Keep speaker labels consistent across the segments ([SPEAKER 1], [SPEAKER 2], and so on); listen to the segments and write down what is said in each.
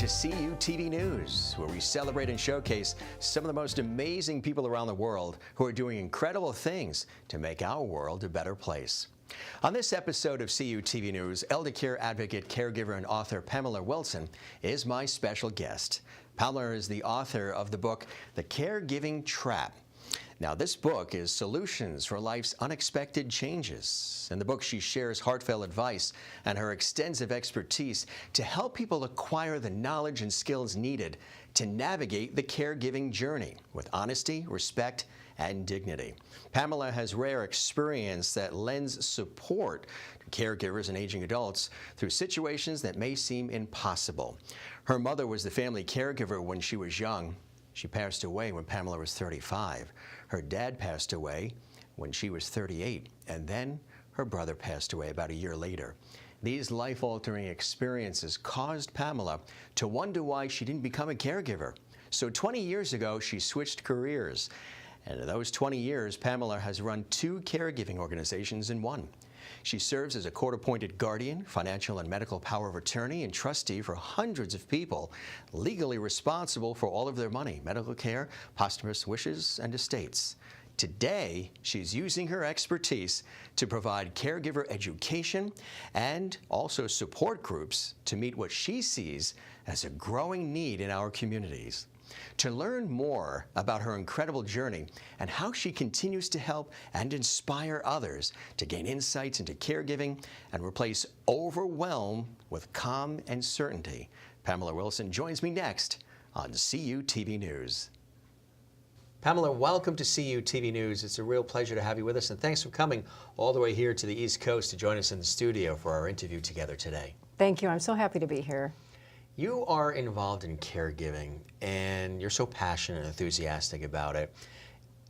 [SPEAKER 1] to CUTV News, where we celebrate and showcase some of the most amazing people around the world who are doing incredible things to make our world a better place. On this episode of CUTV News, elder care advocate, caregiver, and author Pamela Wilson is my special guest. Pamela is the author of the book, The Caregiving Trap. Now, this book is Solutions for Life's Unexpected Changes. In the book, she shares heartfelt advice and her extensive expertise to help people acquire the knowledge and skills needed to navigate the caregiving journey with honesty, respect, and dignity. Pamela has rare experience that lends support to caregivers and aging adults through situations that may seem impossible. Her mother was the family caregiver when she was young. She passed away when Pamela was 35. Her dad passed away when she was 38, and then her brother passed away about a year later. These life-altering experiences caused Pamela to wonder why she didn't become a caregiver. So 20 years ago, she switched careers. And in those 20 years, Pamela has run 2 caregiving organizations in one. She serves as a court-appointed guardian, financial and medical power of attorney, and trustee for hundreds of people, legally responsible for all of their money, medical care, posthumous wishes, and estates. Today, she's using her expertise to provide caregiver education and also support groups to meet what she sees as a growing need in our communities. To learn more about her incredible journey and how she continues to help and inspire others to gain insights into caregiving and replace overwhelm with calm and certainty, Pamela Wilson joins me next on CUTV News. Pamela, welcome to CUTV News. It's a real pleasure to have you with us, and thanks for coming all the way here to the East Coast to join us in the studio for our interview together today.
[SPEAKER 2] Thank you. I'm so happy to be here.
[SPEAKER 1] You are involved in caregiving, and you're so passionate and enthusiastic about it.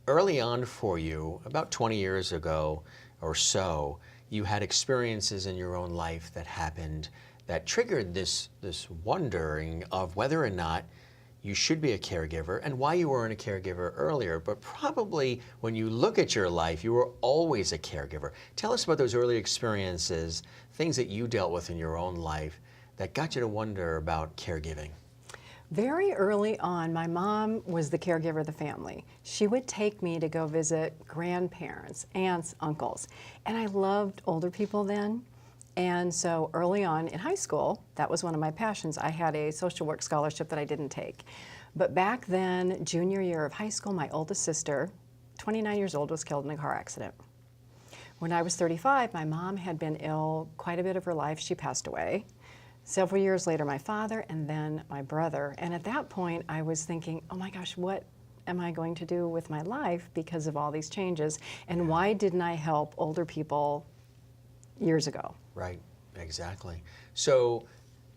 [SPEAKER 1] Early on for you, about 20 years ago or so, you had experiences in your own life that happened that triggered this wondering of whether or not you should be a caregiver and why you weren't a caregiver earlier. But probably when you look at your life, you were always a caregiver. Tell us about those early experiences, things that you dealt with in your own life that got you to wonder about caregiving.
[SPEAKER 2] Very early on, my mom was the caregiver of the family. She would take me to go visit grandparents, aunts, uncles, and I loved older people then. And so early on in high school, that was one of my passions. I had a social work scholarship that I didn't take. But back then, junior year of high school, my oldest sister, 29 years old, was killed in a car accident. When I was 35, my mom had been ill quite a bit of her life. She passed away. Several years later, my father, and then my brother. And at that point, I was thinking, oh my gosh, what am I going to do with my life because of all these changes? And why didn't I help older people years ago?
[SPEAKER 1] Right, exactly. So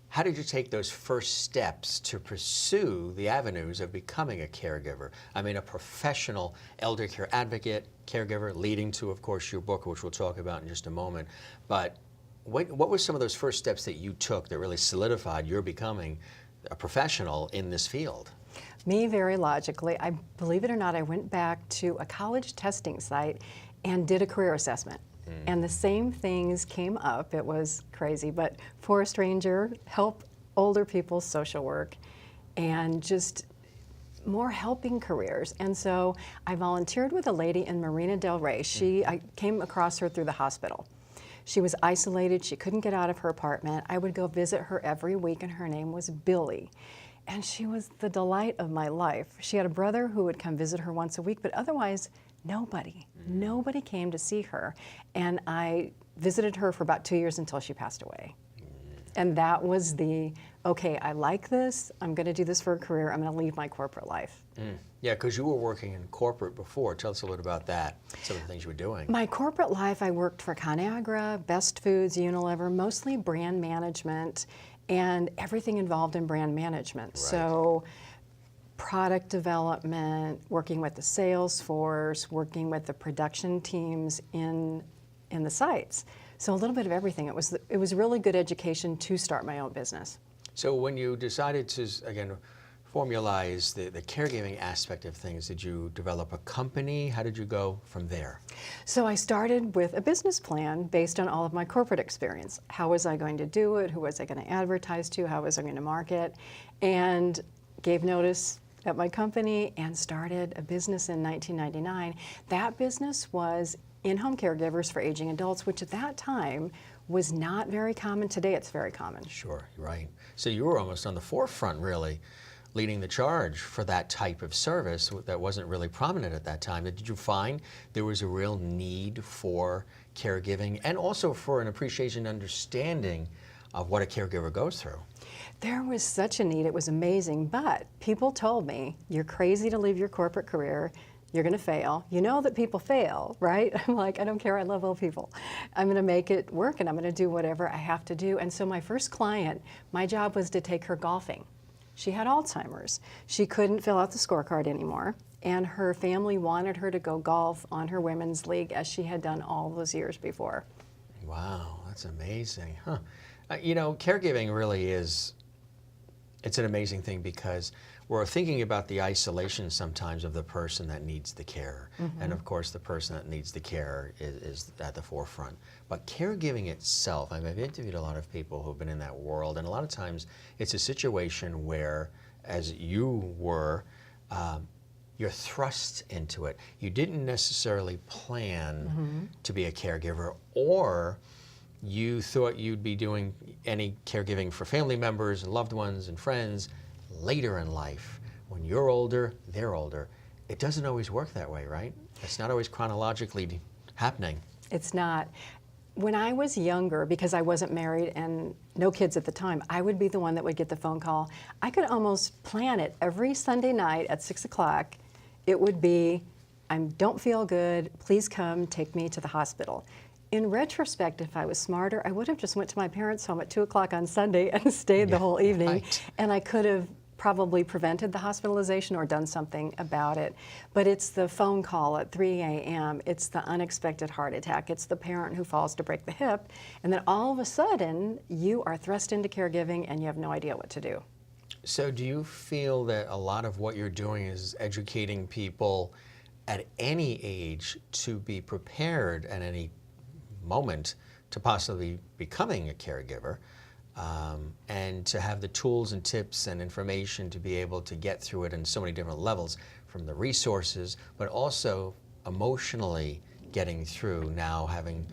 [SPEAKER 1] how did you take those first steps to pursue the avenues of becoming a caregiver? I mean, a professional elder care advocate, caregiver, leading to, of course, your book, which we'll talk about in just a moment. But what were some of those first steps that you took that really solidified your becoming a professional in this field?
[SPEAKER 2] Me, very logically, I believe it or not, I went back to a college testing site and did a career assessment. And the same things came up. It was crazy, but forest ranger, help older people, social work, and just more helping careers. And so I volunteered with a lady in Marina Del Rey. I came across her through the hospital. She was isolated. She couldn't get out of her apartment. I would go visit her every week, and her name was Billy. And she was the delight of my life. She had a brother who would come visit her once a week, but otherwise, nobody came to see her. And I visited her for about 2 years until she passed away. And that was okay, I like this, I'm gonna do this for a career, I'm gonna leave my corporate life.
[SPEAKER 1] Yeah, because you were working in corporate before. Tell us a little about that, some of the things you were doing.
[SPEAKER 2] My corporate life, I worked for ConAgra, Best Foods, Unilever, mostly brand management and everything involved in brand management. Right. So product development, working with the sales force, working with the production teams in the sites. So a little bit of everything. It was really good education to start my own business.
[SPEAKER 1] So when you decided to, again, formalize the caregiving aspect of things? Did you develop a company? How did you go from there?
[SPEAKER 2] So I started with a business plan based on all of my corporate experience. How was I going to do it? Who was I going to advertise to? How was I going to market? And gave notice at my company and started a business in 1999. That business was in-home caregivers for aging adults, which at that time was not very common. Today it's very common.
[SPEAKER 1] Sure, you're right. So you were almost on the forefront, really, leading the charge for that type of service that wasn't really prominent at that time. Did you find there was a real need for caregiving and also for an appreciation and understanding of what a caregiver goes through?
[SPEAKER 2] There was such a need. It was amazing. But people told me, you're crazy to leave your corporate career. You're going to fail. You know that people fail, right? I'm like, I don't care. I love old people. I'm going to make it work, and I'm going to do whatever I have to do. And so my first client, my job was to take her golfing. She had Alzheimer's. She couldn't fill out the scorecard anymore, and her family wanted her to go golf on her women's league as she had done all those years before.
[SPEAKER 1] Wow, that's amazing. Huh. You know, caregiving really is, it's an amazing thing because we're thinking about the isolation sometimes of the person that needs the care. Mm-hmm. And of course, the person that needs the care is at the forefront. But caregiving itself, I mean, I've interviewed a lot of people who've been in that world, and a lot of times it's a situation where, as you were, you're thrust into it. You didn't necessarily plan to be a caregiver, or you thought you'd be doing any caregiving for family members and loved ones and friends later in life. When you're older, they're older. It doesn't always work that way, right? It's not always chronologically happening.
[SPEAKER 2] It's not. When I was younger, because I wasn't married and no kids at the time, I would be the one that would get the phone call. I could almost plan it every Sunday night at 6 o'clock. It would be, I don't feel good, please come take me to the hospital. In retrospect, if I was smarter, I would have just went to my parents' home at 2 o'clock on Sunday and stayed the whole evening, right. And I could have probably prevented the hospitalization or done something about it. But it's the phone call at 3 a.m., it's the unexpected heart attack, it's the parent who falls to break the hip, and then all of a sudden, you are thrust into caregiving and you have no idea what to do.
[SPEAKER 1] So do you feel that a lot of what you're doing is educating people at any age to be prepared at any moment to possibly becoming a caregiver, and to have the tools and tips and information to be able to get through it in so many different levels, from the resources, but also emotionally getting through now having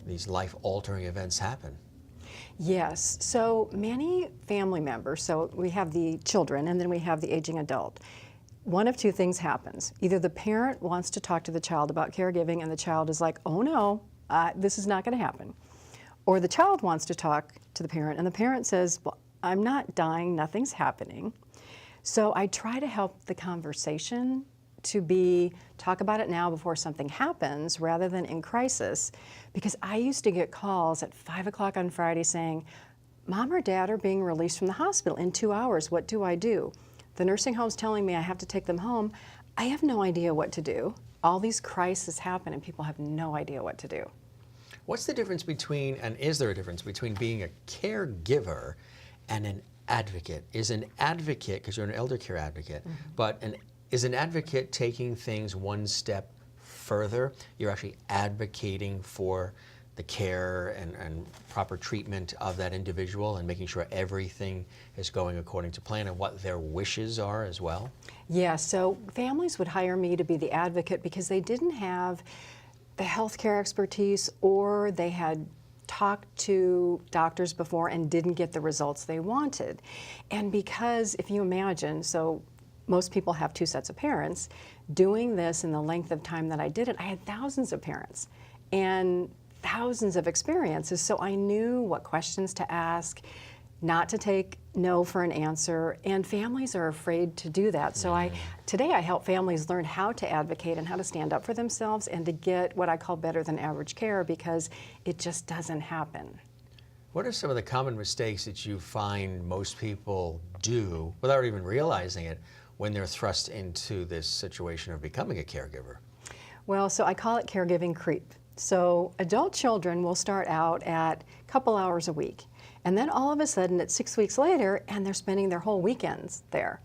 [SPEAKER 1] these life-altering events happen?
[SPEAKER 2] Yes, so many family members, so we have the children and then we have the aging adult. One of two things happens. Either the parent wants to talk to the child about caregiving and the child is like, oh no, this is not going to happen. Or the child wants to talk to the parent and the parent says, well, I'm not dying, nothing's happening. So I try to help the conversation to be, talk about it now before something happens rather than in crisis. Because I used to get calls at 5 o'clock on Friday saying, Mom or Dad are being released from the hospital in 2 hours, what do I do? The nursing home's telling me I have to take them home. I have no idea what to do. All these crises happen and people have no idea what to do.
[SPEAKER 1] What's the difference between, and is there a difference between being a caregiver and an advocate? Is an advocate, because you're an elder care advocate, but is an advocate taking things one step further? You're actually advocating for the care and proper treatment of that individual and making sure everything is going according to plan and what their wishes are as well?
[SPEAKER 2] Yeah, so families would hire me to be the advocate because they didn't have the healthcare expertise, or they had talked to doctors before and didn't get the results they wanted. And because, if you imagine, so most people have 2 sets of parents, doing this in the length of time that I did it, I had thousands of parents and thousands of experiences, so I knew what questions to ask, not to take no for an answer, and families are afraid to do that. So today I help families learn how to advocate and how to stand up for themselves and to get what I call better than average care, because it just doesn't happen.
[SPEAKER 1] What are some of the common mistakes that you find most people do without even realizing it when they're thrust into this situation of becoming a caregiver?
[SPEAKER 2] Well, so I call it caregiving creep. So adult children will start out at a couple hours a week. And then all of a sudden it's 6 weeks later and they're spending their whole weekends there.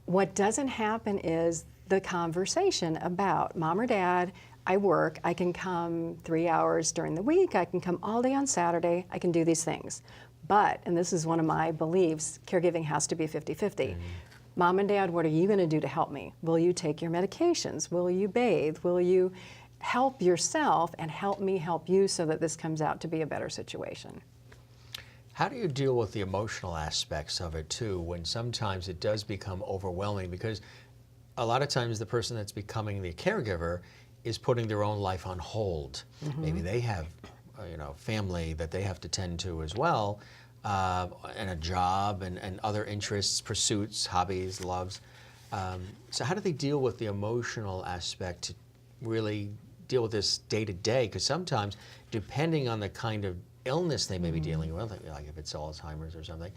[SPEAKER 2] What doesn't happen is the conversation about, Mom or Dad, I work, I can come 3 hours during the week, I can come all day on Saturday, I can do these things. But, and this is one of my beliefs, caregiving has to be 50-50. Mom and Dad, what are you going to do to help me? Will you take your medications? Will you bathe? Will you help yourself and help me help you so that this comes out to be a better situation?
[SPEAKER 1] How do you deal with the emotional aspects of it too, when sometimes it does become overwhelming? Because a lot of times the person that's becoming the caregiver is putting their own life on hold. Maybe they have, family that they have to tend to as well, and a job and other interests, pursuits, hobbies, loves. So how do they deal with the emotional aspect to really deal with this day to day? Because sometimes, depending on the kind of illness they may be dealing with, like if it's Alzheimer's or something,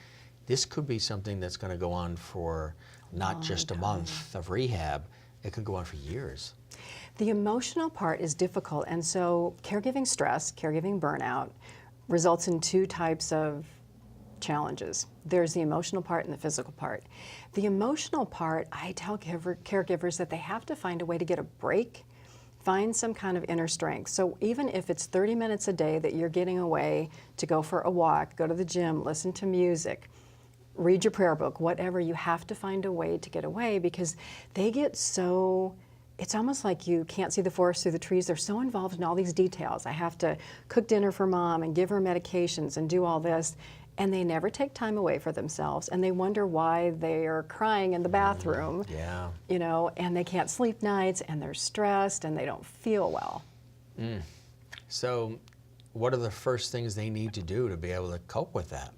[SPEAKER 1] this could be something that's going to go on for not just a month of rehab. It could go on for years.
[SPEAKER 2] The emotional part is difficult, and so caregiving stress, caregiving burnout, results in two types of challenges. There's the emotional part and the physical part. The emotional part, I tell caregivers that they have to find a way to get a break, find some kind of inner strength. So even if it's 30 minutes a day that you're getting away to go for a walk, go to the gym, listen to music, read your prayer book, whatever, you have to find a way to get away, because they get so, it's almost like you can't see the forest through the trees. They're so involved in all these details. I have to cook dinner for Mom and give her medications and do all this. And they never take time away for themselves, and they wonder why they are crying in the bathroom, and they can't sleep nights, and they're stressed, and they don't feel well.
[SPEAKER 1] So what are the first things they need to do to be able to cope with that?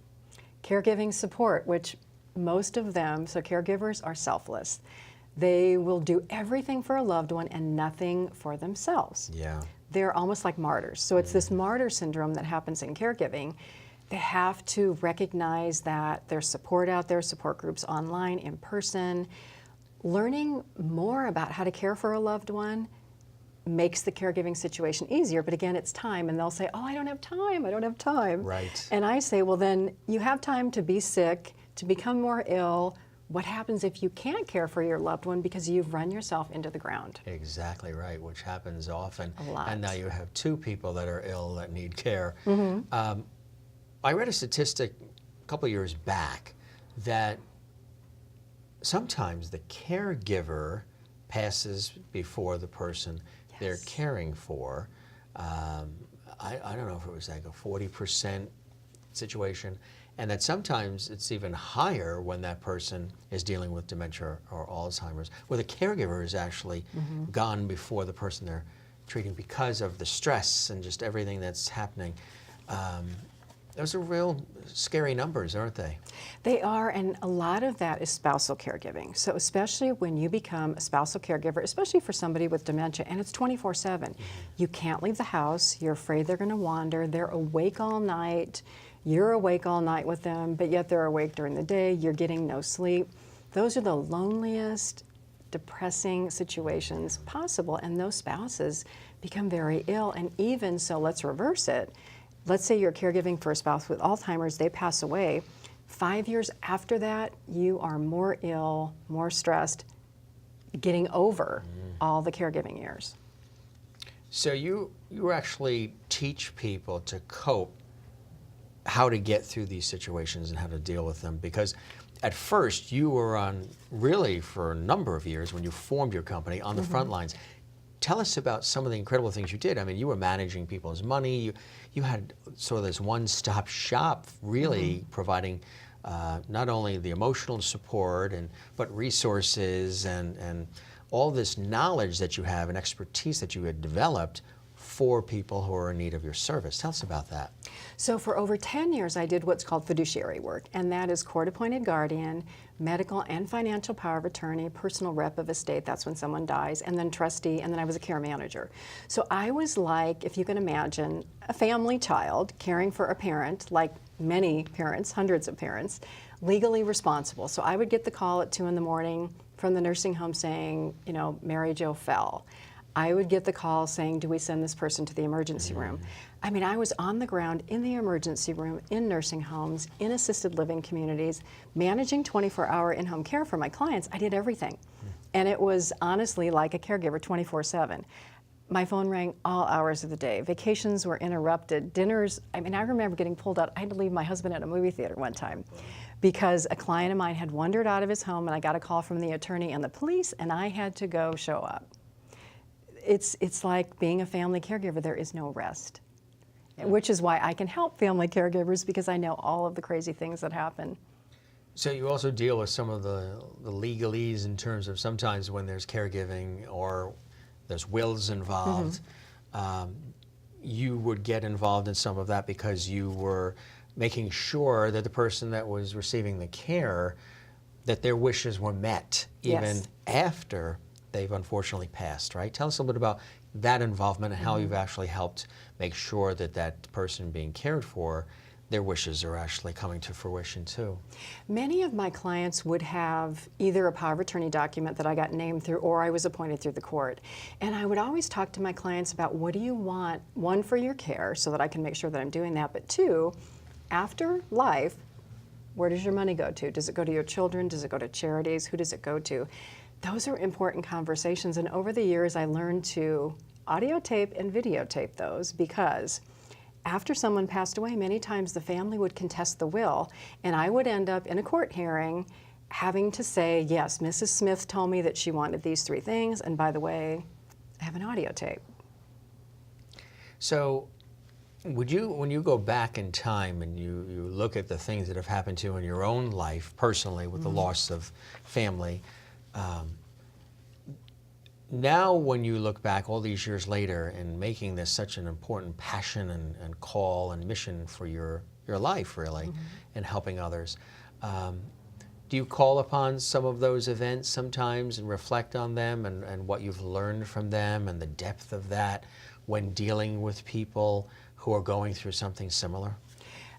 [SPEAKER 2] Caregiving support, which most of them, so caregivers are selfless. They will do everything for a loved one and nothing for themselves.
[SPEAKER 1] Yeah.
[SPEAKER 2] They're almost like martyrs. So it's this martyr syndrome that happens in caregiving. They have to recognize that there's support out there, support groups online, in person. Learning more about how to care for a loved one makes the caregiving situation easier, but again, it's time, and they'll say, oh, I don't have time.
[SPEAKER 1] Right.
[SPEAKER 2] And I say, well, then you have time to be sick, to become more ill. What happens if you can't care for your loved one because you've run yourself into the ground?
[SPEAKER 1] Exactly right, which happens often.
[SPEAKER 2] A lot.
[SPEAKER 1] And now you have two people that are ill that need care. I read a statistic a couple years back that sometimes the caregiver passes before the person they're caring for. I don't know if it was like a 40% situation, and that sometimes it's even higher when that person is dealing with dementia or Alzheimer's, where the caregiver is actually gone before the person they're treating because of the stress and just everything that's happening. Those are real scary numbers, aren't they?
[SPEAKER 2] They are, and a lot of that is spousal caregiving. So especially when you become a spousal caregiver, especially for somebody with dementia, and it's 24/7. You can't leave the house, you're afraid they're going to wander, they're awake all night, you're awake all night with them, but yet they're awake during the day, you're getting no sleep. Those are the loneliest, depressing situations possible, and those spouses become very ill. And even so, let's reverse it. Let's say you're caregiving for a spouse with Alzheimer's, they pass away. 5 years after that, you are more ill, more stressed, getting over all the caregiving years.
[SPEAKER 1] So you actually teach people to cope, how to get through these situations and how to deal with them, because at first you were on, really for a number of years when you formed your company, on the front lines. Tell us about some of the incredible things you did. I mean, you were managing people's money. You had sort of this one-stop shop, really providing not only the emotional support but resources and all this knowledge that you have and expertise that you had developed for people who are in need of your service. Tell us about that.
[SPEAKER 2] So for over 10 years, I did what's called fiduciary work, and that is court-appointed guardian, medical and financial power of attorney, personal rep of estate, that's when someone dies, and then trustee, and then I was a care manager. So I was like, if you can imagine, a family child caring for a parent, like many parents, hundreds of parents, legally responsible. So I would get the call at 2 in the morning from the nursing home saying, Mary Jo fell. I would get the call saying, do we send this person to the emergency room? I mean, I was on the ground in the emergency room, in nursing homes, in assisted living communities, managing 24-hour in-home care for my clients. I did everything. And it was honestly like a caregiver 24/7. My phone rang all hours of the day. Vacations were interrupted. Dinners, I mean, I remember getting pulled out. I had to leave my husband at a movie theater one time because a client of mine had wandered out of his home, and I got a call from the attorney and the police, and I had to go show up. It's like being a family caregiver. There is no rest, which is why I can help family caregivers, because I know all of the crazy things that happen.
[SPEAKER 1] So you also deal with some of the legalese in terms of sometimes when there's caregiving or there's wills involved, you would get involved in some of that because you were making sure that the person that was receiving the care, that their wishes were met even after they've unfortunately passed, right? Tell us a little bit about that involvement and how you've actually helped make sure that that person being cared for, their wishes are actually coming to fruition too.
[SPEAKER 2] Many of my clients would have either a power of attorney document that I got named through, or I was appointed through the court. And I would always talk to my clients about, what do you want? One, for your care, so that I can make sure that I'm doing that. But two, after life, where does your money go to? Does it go to your children? Does it go to charities? Who does it go to? Those are important conversations. And over the years, I learned to audio tape and videotape those, because after someone passed away, many times the family would contest the will, and I would end up in a court hearing having to say, yes, Mrs. Smith told me that she wanted these 3 things, and by the way, I have an audio tape.
[SPEAKER 1] So would you, when you go back in time and you look at the things that have happened to you in your own life personally with the loss of family, now when you look back all these years later and making this such an important passion and call and mission for your life really, and helping others, do you call upon some of those events sometimes and reflect on them and what you've learned from them and the depth of that when dealing with people who are going through something similar?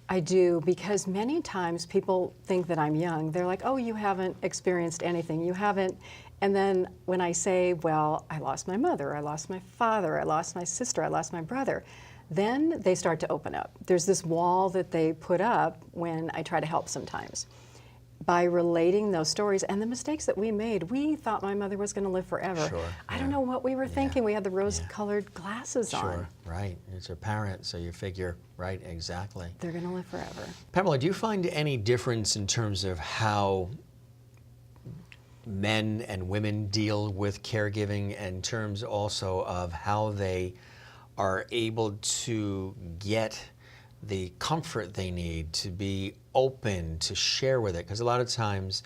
[SPEAKER 2] I do, because many times people think that I'm young. They're like, oh, you haven't experienced anything. You haven't. And then when I say, well, I lost my mother, I lost my father, I lost my sister, I lost my brother, then they start to open up. There's this wall that they put up when I try to help sometimes. By relating those stories and the mistakes that we made, we thought my mother was going to live forever.
[SPEAKER 1] Sure,
[SPEAKER 2] I don't know what we were thinking. We had the rose-colored glasses on.
[SPEAKER 1] Sure, right. It's a parent, so you figure, right, exactly.
[SPEAKER 2] They're going to live forever.
[SPEAKER 1] Pamela, do you find any difference in terms of how men and women deal with caregiving, in terms also of how they are able to get the comfort they need to be open to share with it? Because a lot of times,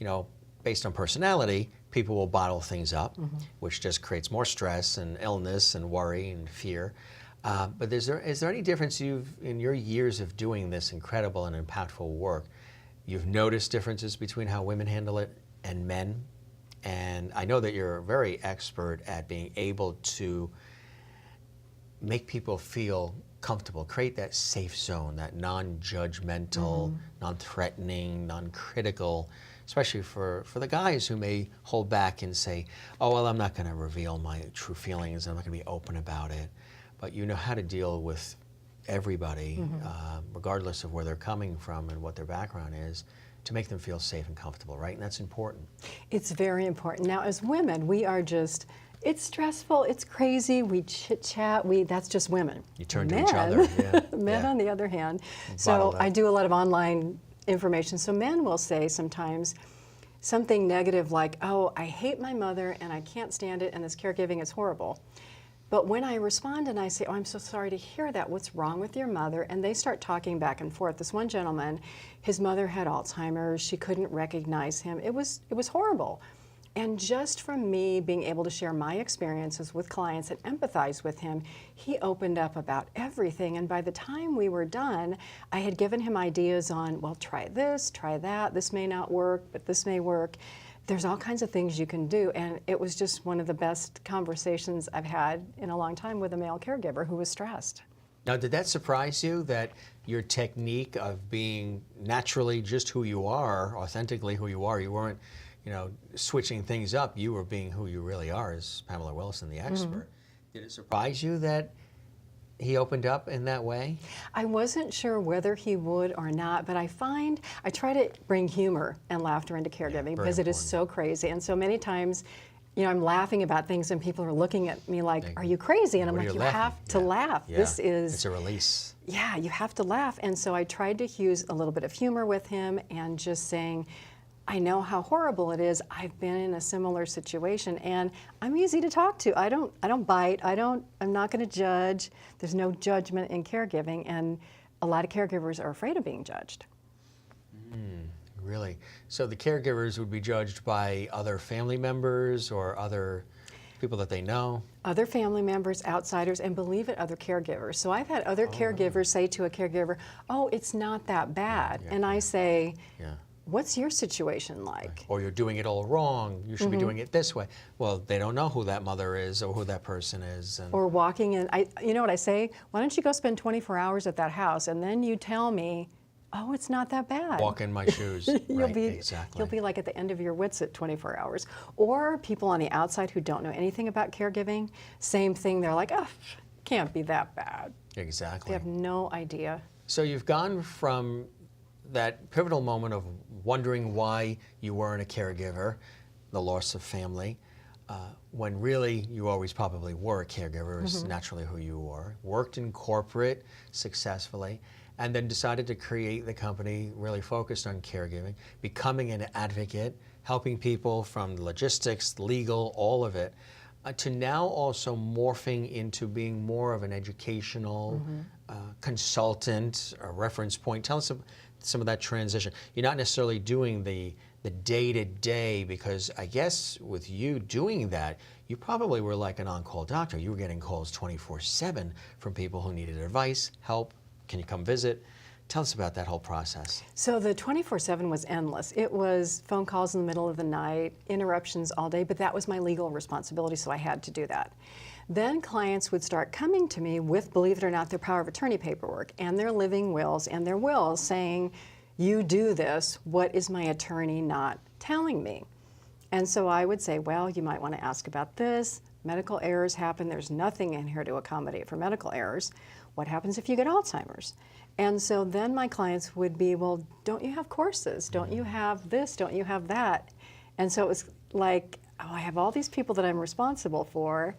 [SPEAKER 1] you know, based on personality, people will bottle things up, which just creates more stress and illness and worry and fear. But is there any difference in your years of doing this incredible and impactful work, you've noticed differences between how women handle it and men? And I know that you're very expert at being able to make people feel comfortable, create that safe zone, that non-judgmental, non-threatening, non-critical, especially for the guys who may hold back and say, oh, well, I'm not going to reveal my true feelings, I'm not going to be open about it. But you know how to deal with everybody, regardless of where they're coming from and what their background is, to make them feel safe and comfortable, right? And that's important.
[SPEAKER 2] It's very important. Now, as women, we are just, it's stressful, it's crazy, we chit-chat, that's just women.
[SPEAKER 1] You turn to each other. Yeah.
[SPEAKER 2] Men, on the other hand. So I do a lot of online information. So men will say sometimes something negative like, oh, I hate my mother and I can't stand it and this caregiving is horrible. But when I respond and I say, oh, I'm so sorry to hear that, what's wrong with your mother? And they start talking back and forth. This one gentleman, his mother had Alzheimer's, she couldn't recognize him. It was horrible. And just from me being able to share my experiences with clients and empathize with him, he opened up about everything. And by the time we were done, I had given him ideas on, well, try this, try that, this may not work, but this may work. There's all kinds of things you can do, and it was just one of the best conversations I've had in a long time with a male caregiver who was stressed.
[SPEAKER 1] Now, did that surprise you, that your technique of being naturally just who you are, authentically who you are, you weren't, switching things up, you were being who you really are as Pamela Wilson, the expert. Did it surprise you that he opened up in that way?
[SPEAKER 2] I wasn't sure whether he would or not, but I try to bring humor and laughter into caregiving because it is so crazy. And so many times, I'm laughing about things and people are looking at me like, are you crazy? And I'm like, you have to laugh.
[SPEAKER 1] Yeah.
[SPEAKER 2] This is...
[SPEAKER 1] It's a release.
[SPEAKER 2] Yeah, you have to laugh. And so I tried to use a little bit of humor with him and just saying, I know how horrible it is. I've been in a similar situation, and I'm easy to talk to. I don't bite. I'm not going to judge. There's no judgment in caregiving, and a lot of caregivers are afraid of being judged.
[SPEAKER 1] Really? So the caregivers would be judged by other family members or other people that they know?
[SPEAKER 2] Other family members, outsiders, and believe it, other caregivers. So I've had other caregivers say to a caregiver, oh, it's not that bad. And I say, what's your situation like?
[SPEAKER 1] Right. Or you're doing it all wrong. You should be doing it this way. Well, they don't know who that mother is or who that person is.
[SPEAKER 2] Or walking in, you know what I say? Why don't you go spend 24 hours at that house and then you tell me, oh, it's not that bad.
[SPEAKER 1] Walk in my shoes. Exactly.
[SPEAKER 2] You'll be like at the end of your wits at 24 hours. Or people on the outside who don't know anything about caregiving, same thing. They're like, oh, can't be that bad.
[SPEAKER 1] Exactly.
[SPEAKER 2] They have no idea.
[SPEAKER 1] So you've gone from that pivotal moment of wondering why you weren't a caregiver, the loss of family, when really you always probably were a caregiver, is naturally who you were, worked in corporate successfully, and then decided to create the company really focused on caregiving, becoming an advocate, helping people from logistics, legal, all of it, to now also morphing into being more of an educational consultant, a reference point. Tell us some of that transition. You're not necessarily doing the day-to-day, because I guess with you doing that, you probably were like an on-call doctor. You were getting calls 24/7 from people who needed advice, help, can you come visit? Tell us about that whole process.
[SPEAKER 2] So the 24/7 was endless. It was phone calls in the middle of the night, interruptions all day, but that was my legal responsibility, so I had to do that. Then clients would start coming to me with, believe it or not, their power of attorney paperwork and their living wills and their wills saying, you do this, what is my attorney not telling me? And so I would say, well, you might want to ask about this. Medical errors happen. There's nothing in here to accommodate for medical errors. What happens if you get Alzheimer's? And so then my clients would be, well, don't you have courses? Don't you have this? Don't you have that? And so it was like, oh, I have all these people that I'm responsible for.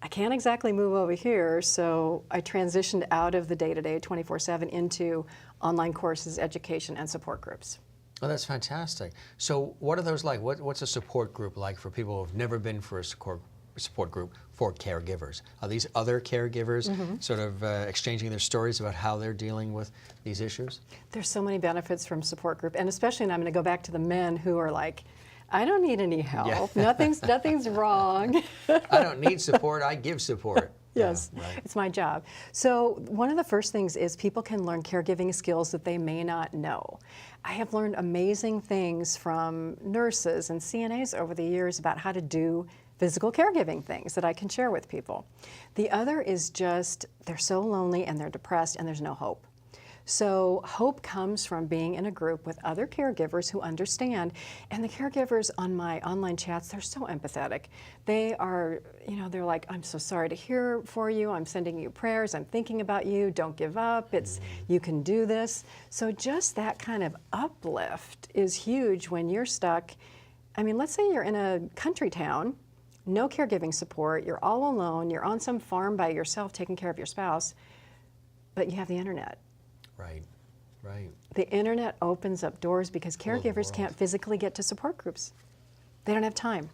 [SPEAKER 2] I can't exactly move over here, so I transitioned out of the day-to-day 24/7 into online courses, education, and support groups.
[SPEAKER 1] Oh, that's fantastic. So what are those like? What's a support group like for people who have never been for a support group for caregivers? Are these other caregivers sort of exchanging their stories about how they're dealing with these issues?
[SPEAKER 2] There's so many benefits from support group, and especially, and I'm going to go back to the men who are like, I don't need any help. Yeah. Nothing's wrong.
[SPEAKER 1] I don't need support. I give support.
[SPEAKER 2] Yes,
[SPEAKER 1] yeah, right.
[SPEAKER 2] It's my job. So one of the first things is people can learn caregiving skills that they may not know. I have learned amazing things from nurses and CNAs over the years about how to do physical caregiving things that I can share with people. The other is just they're so lonely and they're depressed and there's no hope. So hope comes from being in a group with other caregivers who understand, and the caregivers on my online chats, they're so empathetic. They are, they're like, I'm so sorry to hear for you, I'm sending you prayers, I'm thinking about you, don't give up, you can do this. So just that kind of uplift is huge when you're stuck. I mean, let's say you're in a country town, no caregiving support, you're all alone, you're on some farm by yourself taking care of your spouse, but you have the internet.
[SPEAKER 1] Right, right.
[SPEAKER 2] The internet opens up doors because caregivers can't physically get to support groups. They don't have time,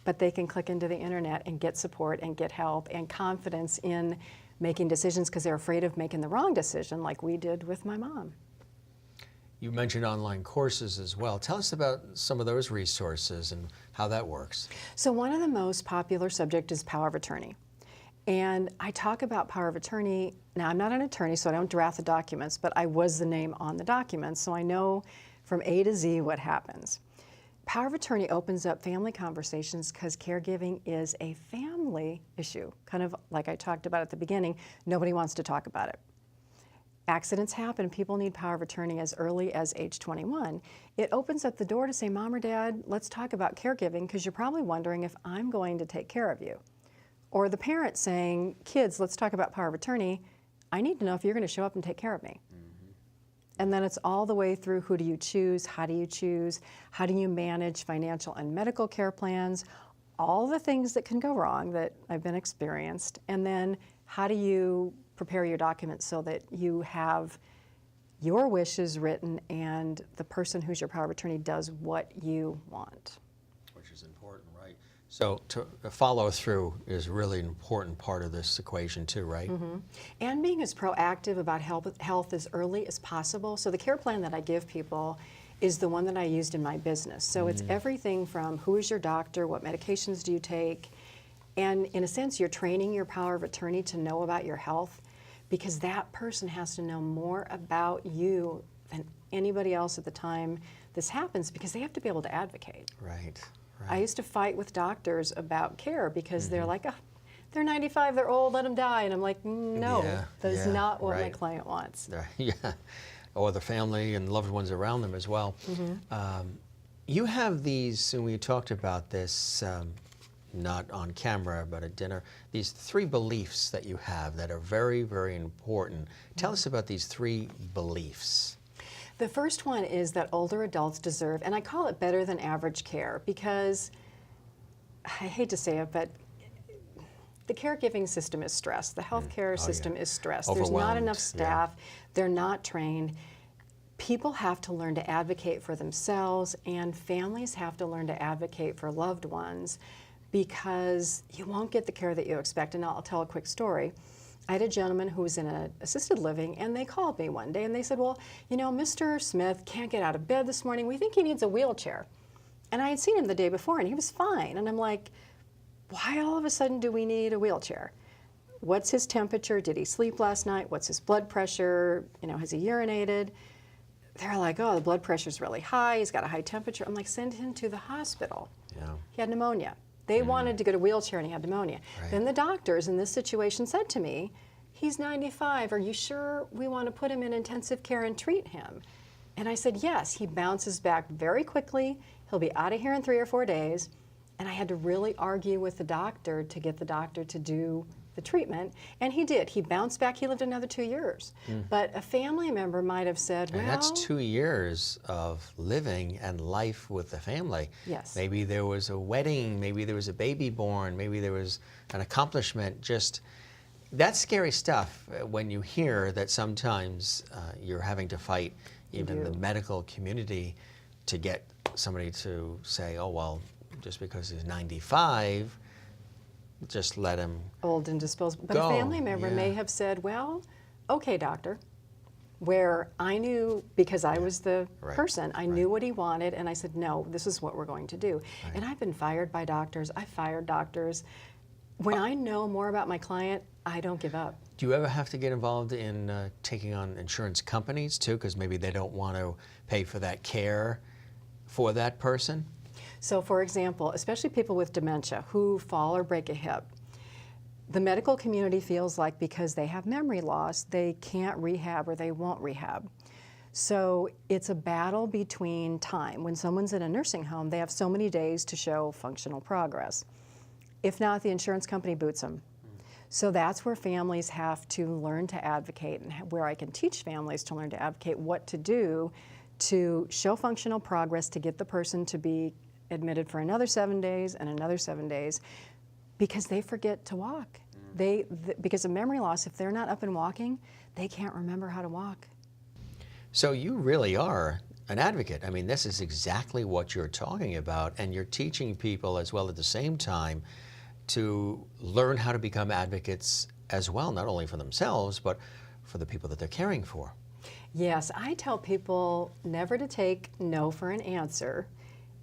[SPEAKER 2] but they can click into the internet and get support and get help and confidence in making decisions because they're afraid of making the wrong decision like we did with my mom.
[SPEAKER 1] You mentioned online courses as well. Tell us about some of those resources and how that works.
[SPEAKER 2] So one of the most popular subjects is power of attorney. And I talk about power of attorney. Now, I'm not an attorney, so I don't draft the documents, but I was the name on the documents, so I know from A to Z what happens. Power of attorney opens up family conversations because caregiving is a family issue, kind of like I talked about at the beginning. Nobody wants to talk about it. accidents happen, people need power of attorney as early as age 21. It opens up the door to say, Mom or Dad, let's talk about caregiving, because you're probably wondering if I'm going to take care of you. Or the parent saying, kids, let's talk about power of attorney. I need to know if you're going to show up and take care of me. And then it's all the way through, who do you choose, how do you manage financial and medical care plans, all the things that can go wrong that I've been experienced, and then how do you prepare your documents so that you have your wishes written and the person who's your power of attorney does what you want.
[SPEAKER 1] Which is important, right? So to follow through is really an important part of this equation too, right?
[SPEAKER 2] Mm-hmm. And being as proactive about health as early as possible. So the care plan that I give people is the one that I used in my business. So it's everything from who is your doctor, what medications do you take, and in a sense you're training your power of attorney to know about your health, because that person has to know more about you than anybody else at the time this happens, because they have to be able to advocate.
[SPEAKER 1] Right.
[SPEAKER 2] I used to fight with doctors about care because they're like, oh, they're 95, they're old, let them die. And I'm like, no, that is not what my client wants.
[SPEAKER 1] Yeah, or the family and loved ones around them as well. You have these, and we talked about this, not on camera, but at dinner, these 3 beliefs that you have that are very, very important. Tell us about these 3 beliefs.
[SPEAKER 2] The first one is that older adults deserve, and I call it better than average care, because I hate to say it, but the caregiving system is stressed. The healthcare system is stressed. There's not enough staff. They're not trained. People have to learn to advocate for themselves, and families have to learn to advocate for loved ones, because you won't get the care that you expect. And I'll tell a quick story. I had a gentleman who was in an assisted living, and they called me one day and they said, well, you know, Mr. Smith can't get out of bed this morning. We think he needs a wheelchair. And I had seen him the day before and he was fine. And I'm like, why all of a sudden do we need a wheelchair? What's his temperature? Did he sleep last night? What's his blood pressure? You know, has he urinated? They're like, oh, the blood pressure's really high. He's got a high temperature. I'm like, send him to the hospital.
[SPEAKER 1] Yeah.
[SPEAKER 2] He had pneumonia. They wanted to get a wheelchair and he had pneumonia. Then the doctors in this situation said to me, he's 95, are you sure we want to put him in intensive care and treat him? And I said, yes, he bounces back very quickly. He'll be out of here in 3 or 4 days. And I had to really argue with the doctor to get the doctor to do the treatment, and he did. He bounced back. He lived another 2 years. But a family member might have said, well...
[SPEAKER 1] And that's 2 years of living and life with the family.
[SPEAKER 2] Yes.
[SPEAKER 1] Maybe there was a wedding, maybe there was a baby born, maybe there was an accomplishment. Just, that's scary stuff when you hear that sometimes you're having to fight even the medical community to get somebody to say, oh, well, just because he's 95, just let him
[SPEAKER 2] old and disposable. But
[SPEAKER 1] go.
[SPEAKER 2] A family member may have said, well, okay, doctor, where I knew, because I was the person, I knew what he wanted, and I said, no, this is what we're going to do. And I've been fired by doctors. I fired doctors. When I know more about my client, I don't give up.
[SPEAKER 1] Do you ever have to get involved in taking on insurance companies too, because maybe they don't want to pay for that care for that person?
[SPEAKER 2] So for example, especially people with dementia who fall or break a hip, the medical community feels like because they have memory loss, they can't rehab or they won't rehab. So it's a battle between time. When someone's in a nursing home, they have so many days to show functional progress. If not, the insurance company boots them. So that's where families have to learn to advocate, and where I can teach families to learn to advocate what to do to show functional progress to get the person to be admitted for another 7 days and another 7 days, because they forget to walk. Because of memory loss, if they're not up and walking, they can't remember how to walk.
[SPEAKER 1] So you really are an advocate. I mean, this is exactly what you're talking about, and you're teaching people as well at the same time to learn how to become advocates as well, not only for themselves, but for the people that they're caring for.
[SPEAKER 2] Yes, I tell people never to take no for an answer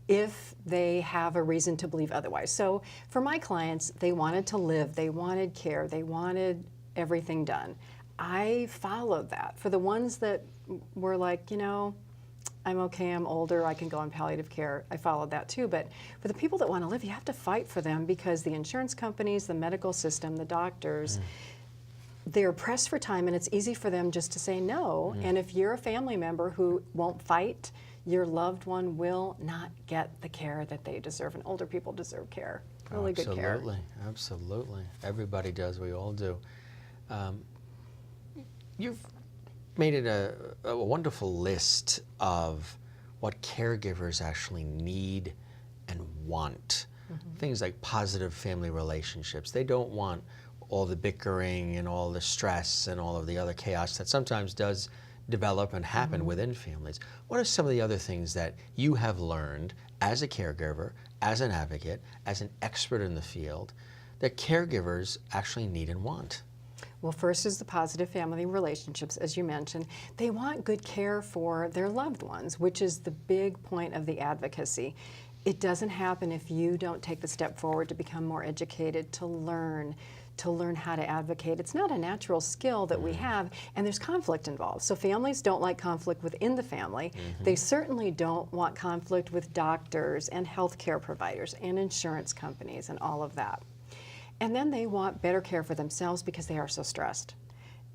[SPEAKER 2] if they have a reason to believe otherwise. So for my clients, they wanted to live, they wanted care, they wanted everything done. I followed that. For the ones that were like, you know, I'm okay, I'm older, I can go on palliative care, I followed that too. But for the people that want to live, you have to fight for them, because the insurance companies, the medical system, the doctors, they're pressed for time, and it's easy for them just to say no. And if you're a family member who won't fight, your loved one will not get the care that they deserve. And older people deserve care, really good care.
[SPEAKER 1] Absolutely, absolutely. Everybody does. We all do. You've made it a wonderful list of what caregivers actually need and want. Things like positive family relationships. They don't want all the bickering and all the stress and all of the other chaos that sometimes does develop and happen within families. What are some of the other things that you have learned as a caregiver, as an advocate, as an expert in the field, that caregivers actually need and want?
[SPEAKER 2] Well, first is the positive family relationships, as you mentioned. They want good care for their loved ones, which is the big point of the advocacy. It doesn't happen if you don't take the step forward to become more educated, to learn how to advocate. It's not a natural skill that we have, and there's conflict involved. So families don't like conflict within the family. They certainly don't want conflict with doctors and healthcare providers and insurance companies and all of that. And then they want better care for themselves because they are so stressed.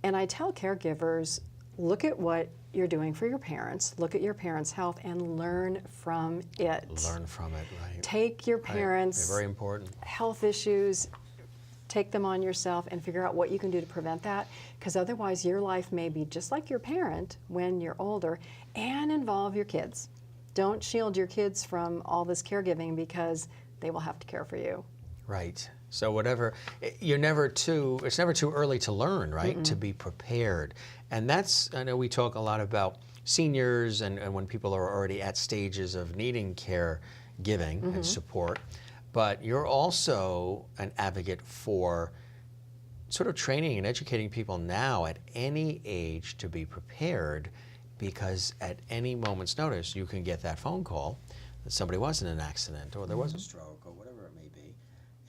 [SPEAKER 2] And I tell caregivers, look at what you're doing for your parents, look at your parents' health, and learn from it.
[SPEAKER 1] Learn from it, right.
[SPEAKER 2] Take your parents'
[SPEAKER 1] Very important.
[SPEAKER 2] health issues, take them on yourself, and figure out what you can do to prevent that, because otherwise your life may be just like your parent when you're older, and involve your kids. Don't shield your kids from all this caregiving because they will have to care for you.
[SPEAKER 1] Right. So whatever, it's never too early to learn, right? To be prepared. And that's, I know we talk a lot about seniors and when people are already at stages of needing care giving and support, but you're also an advocate for sort of training and educating people now at any age to be prepared, because at any moment's notice you can get that phone call that somebody was in an accident or there was a stroke or whatever it may be,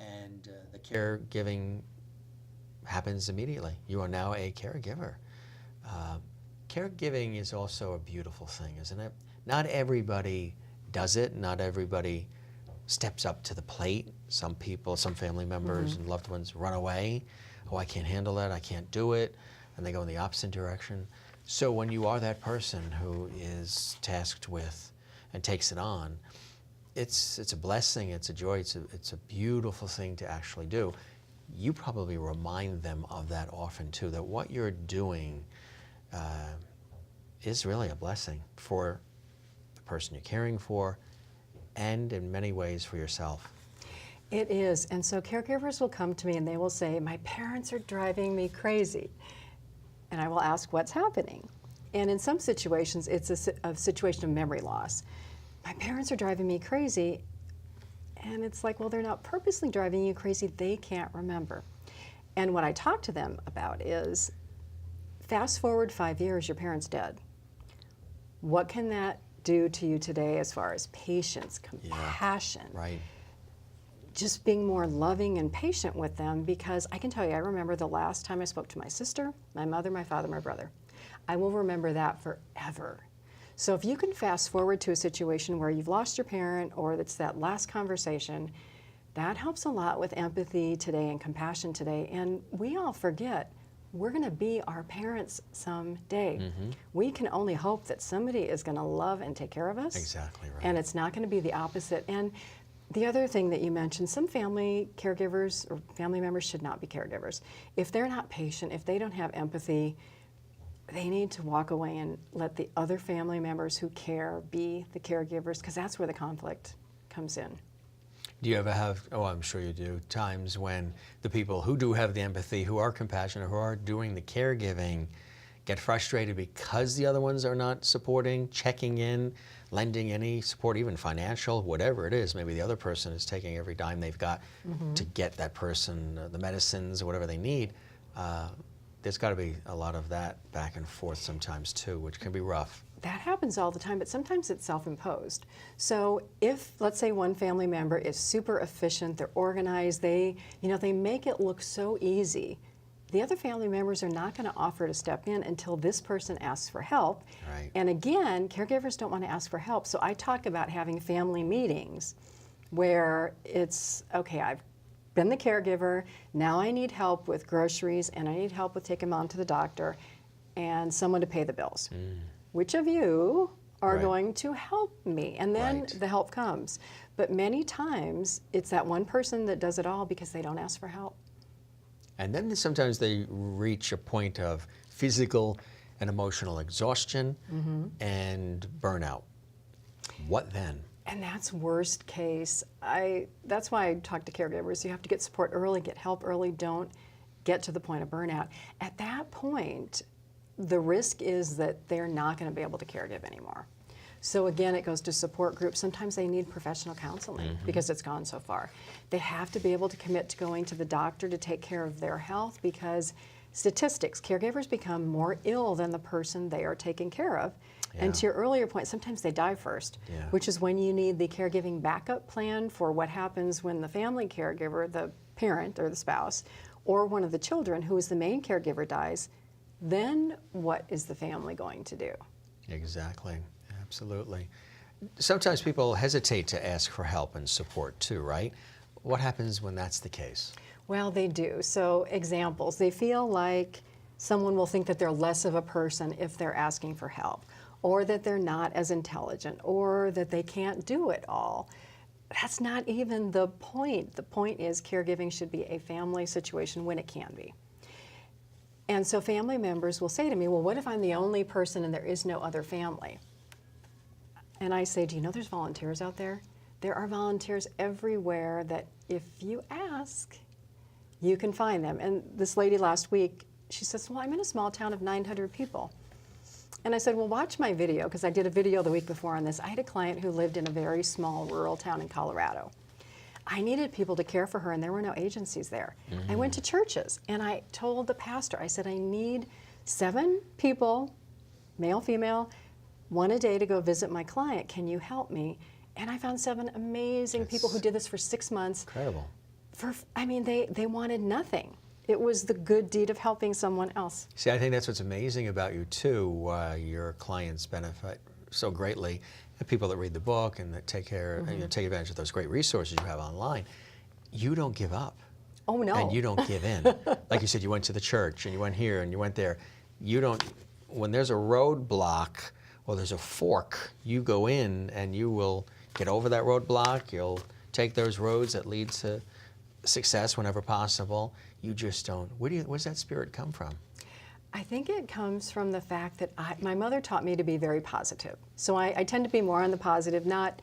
[SPEAKER 1] and the caregiving happens immediately. You are now a caregiver. Caregiving is also a beautiful thing, isn't it? Not everybody does it. Not everybody steps up to the plate. Some people, some family members and loved ones run away. Oh, I can't handle that. I can't do it. And they go in the opposite direction. So when you are that person who is tasked with and takes it on, it's a blessing, it's a joy, it's a beautiful thing to actually do. You probably remind them of that often too, that what you're doing is really a blessing for the person you're caring for, and in many ways for yourself.
[SPEAKER 2] It is, and so caregivers will come to me and they will say, my parents are driving me crazy. And I will ask, what's happening? And in some situations, it's a situation of memory loss. My parents are driving me crazy, and it's like, well, they're not purposely driving you crazy, they can't remember. And what I talk to them about is, fast forward 5 years, your parent's dead. What can that do to you today as far as patience, compassion?
[SPEAKER 1] Yeah, right.
[SPEAKER 2] Just being more loving and patient with them, because I can tell you, I remember the last time I spoke to my sister, my mother, my father, my brother. I will remember that forever. So if you can fast forward to a situation where you've lost your parent or it's that last conversation, that helps a lot with empathy today and compassion today. And we all forget we're going to be our parents someday. We can only hope that somebody is going to love and take care of us.
[SPEAKER 1] Exactly right.
[SPEAKER 2] And it's not going to be the opposite. And the other thing that you mentioned, some family caregivers or family members should not be caregivers. If they're not patient, if they don't have empathy, they need to walk away and let the other family members who care be the caregivers, because that's where the conflict comes in.
[SPEAKER 1] Do you ever have, oh, I'm sure you do, times when the people who do have the empathy, who are compassionate, who are doing the caregiving, get frustrated because the other ones are not supporting, checking in, lending any support, even financial, whatever it is? Maybe the other person is taking every dime they've got to get that person the medicines or whatever they need. There's got to be a lot of that back and forth sometimes too, which can be rough.
[SPEAKER 2] That happens all the time, but sometimes it's self-imposed. So if, let's say, one family member is super efficient, they're organized, they make it look so easy, the other family members are not going to offer to step in until this person asks for help.
[SPEAKER 1] Right.
[SPEAKER 2] And again, caregivers don't want to ask for help. So I talk about having family meetings where it's, okay, I've been the caregiver, now I need help with groceries and I need help with taking mom to the doctor and someone to pay the bills. Which of you are
[SPEAKER 1] Right.
[SPEAKER 2] going to help me? And then
[SPEAKER 1] Right.
[SPEAKER 2] the help comes. But many times it's that one person that does it all because they don't ask for help.
[SPEAKER 1] And then sometimes they reach a point of physical and emotional exhaustion and burnout. What then?
[SPEAKER 2] And that's worst case. That's why I talk to caregivers. You have to get support early, get help early. Don't get to the point of burnout. At that point, the risk is that they're not going to be able to caregive anymore. So again, it goes to support groups. Sometimes they need professional counseling because it's gone so far. They have to be able to commit to going to the doctor to take care of their health because statistics, caregivers become more ill than the person they are taking care of.
[SPEAKER 1] Yeah.
[SPEAKER 2] And to your earlier point, sometimes they die first,
[SPEAKER 1] Yeah.
[SPEAKER 2] which is when you need the caregiving backup plan for what happens when the family caregiver, the parent or the spouse, or one of the children who is the main caregiver dies. Then what is the family going to do?
[SPEAKER 1] Exactly. Absolutely. Sometimes people hesitate to ask for help and support too, right? What happens when that's the case?
[SPEAKER 2] Well, they do. So examples, they feel like someone will think that they're less of a person if they're asking for help, or that they're not as intelligent, or that they can't do it all. That's not even the point. The point is caregiving should be a family situation when it can be. And so family members will say to me, well, what if I'm the only person and there is no other family? And I say, do you know there's volunteers out there? There are volunteers everywhere that if you ask, you can find them. And this lady last week, she says, well, I'm in a small town of 900 people. And I said, well, watch my video, because I did a video the week before on this. I had a client who lived in a very small rural town in Colorado. I needed people to care for her, and there were no agencies there. I went to churches, and I told the pastor, I said, I need 7 people, male, female, 1 a day to go visit my client. Can you help me? And I found 7 amazing people who did this for 6 months.
[SPEAKER 1] Incredible.
[SPEAKER 2] They wanted nothing. It was the good deed of helping someone else.
[SPEAKER 1] See, I think that's what's amazing about you too. Your clients benefit so greatly. The people that read the book and that take care, take advantage of those great resources you have online. You don't give up.
[SPEAKER 2] Oh, no.
[SPEAKER 1] And you don't give in. Like you said, you went to the church and you went here and you went there. You don't, when there's a roadblock or there's a fork, you go in and you will get over that roadblock. You'll take those roads that lead to success whenever possible. You just don't. Where's that spirit come from?
[SPEAKER 2] I think it comes from the fact that my mother taught me to be very positive. So I tend to be more on the positive, not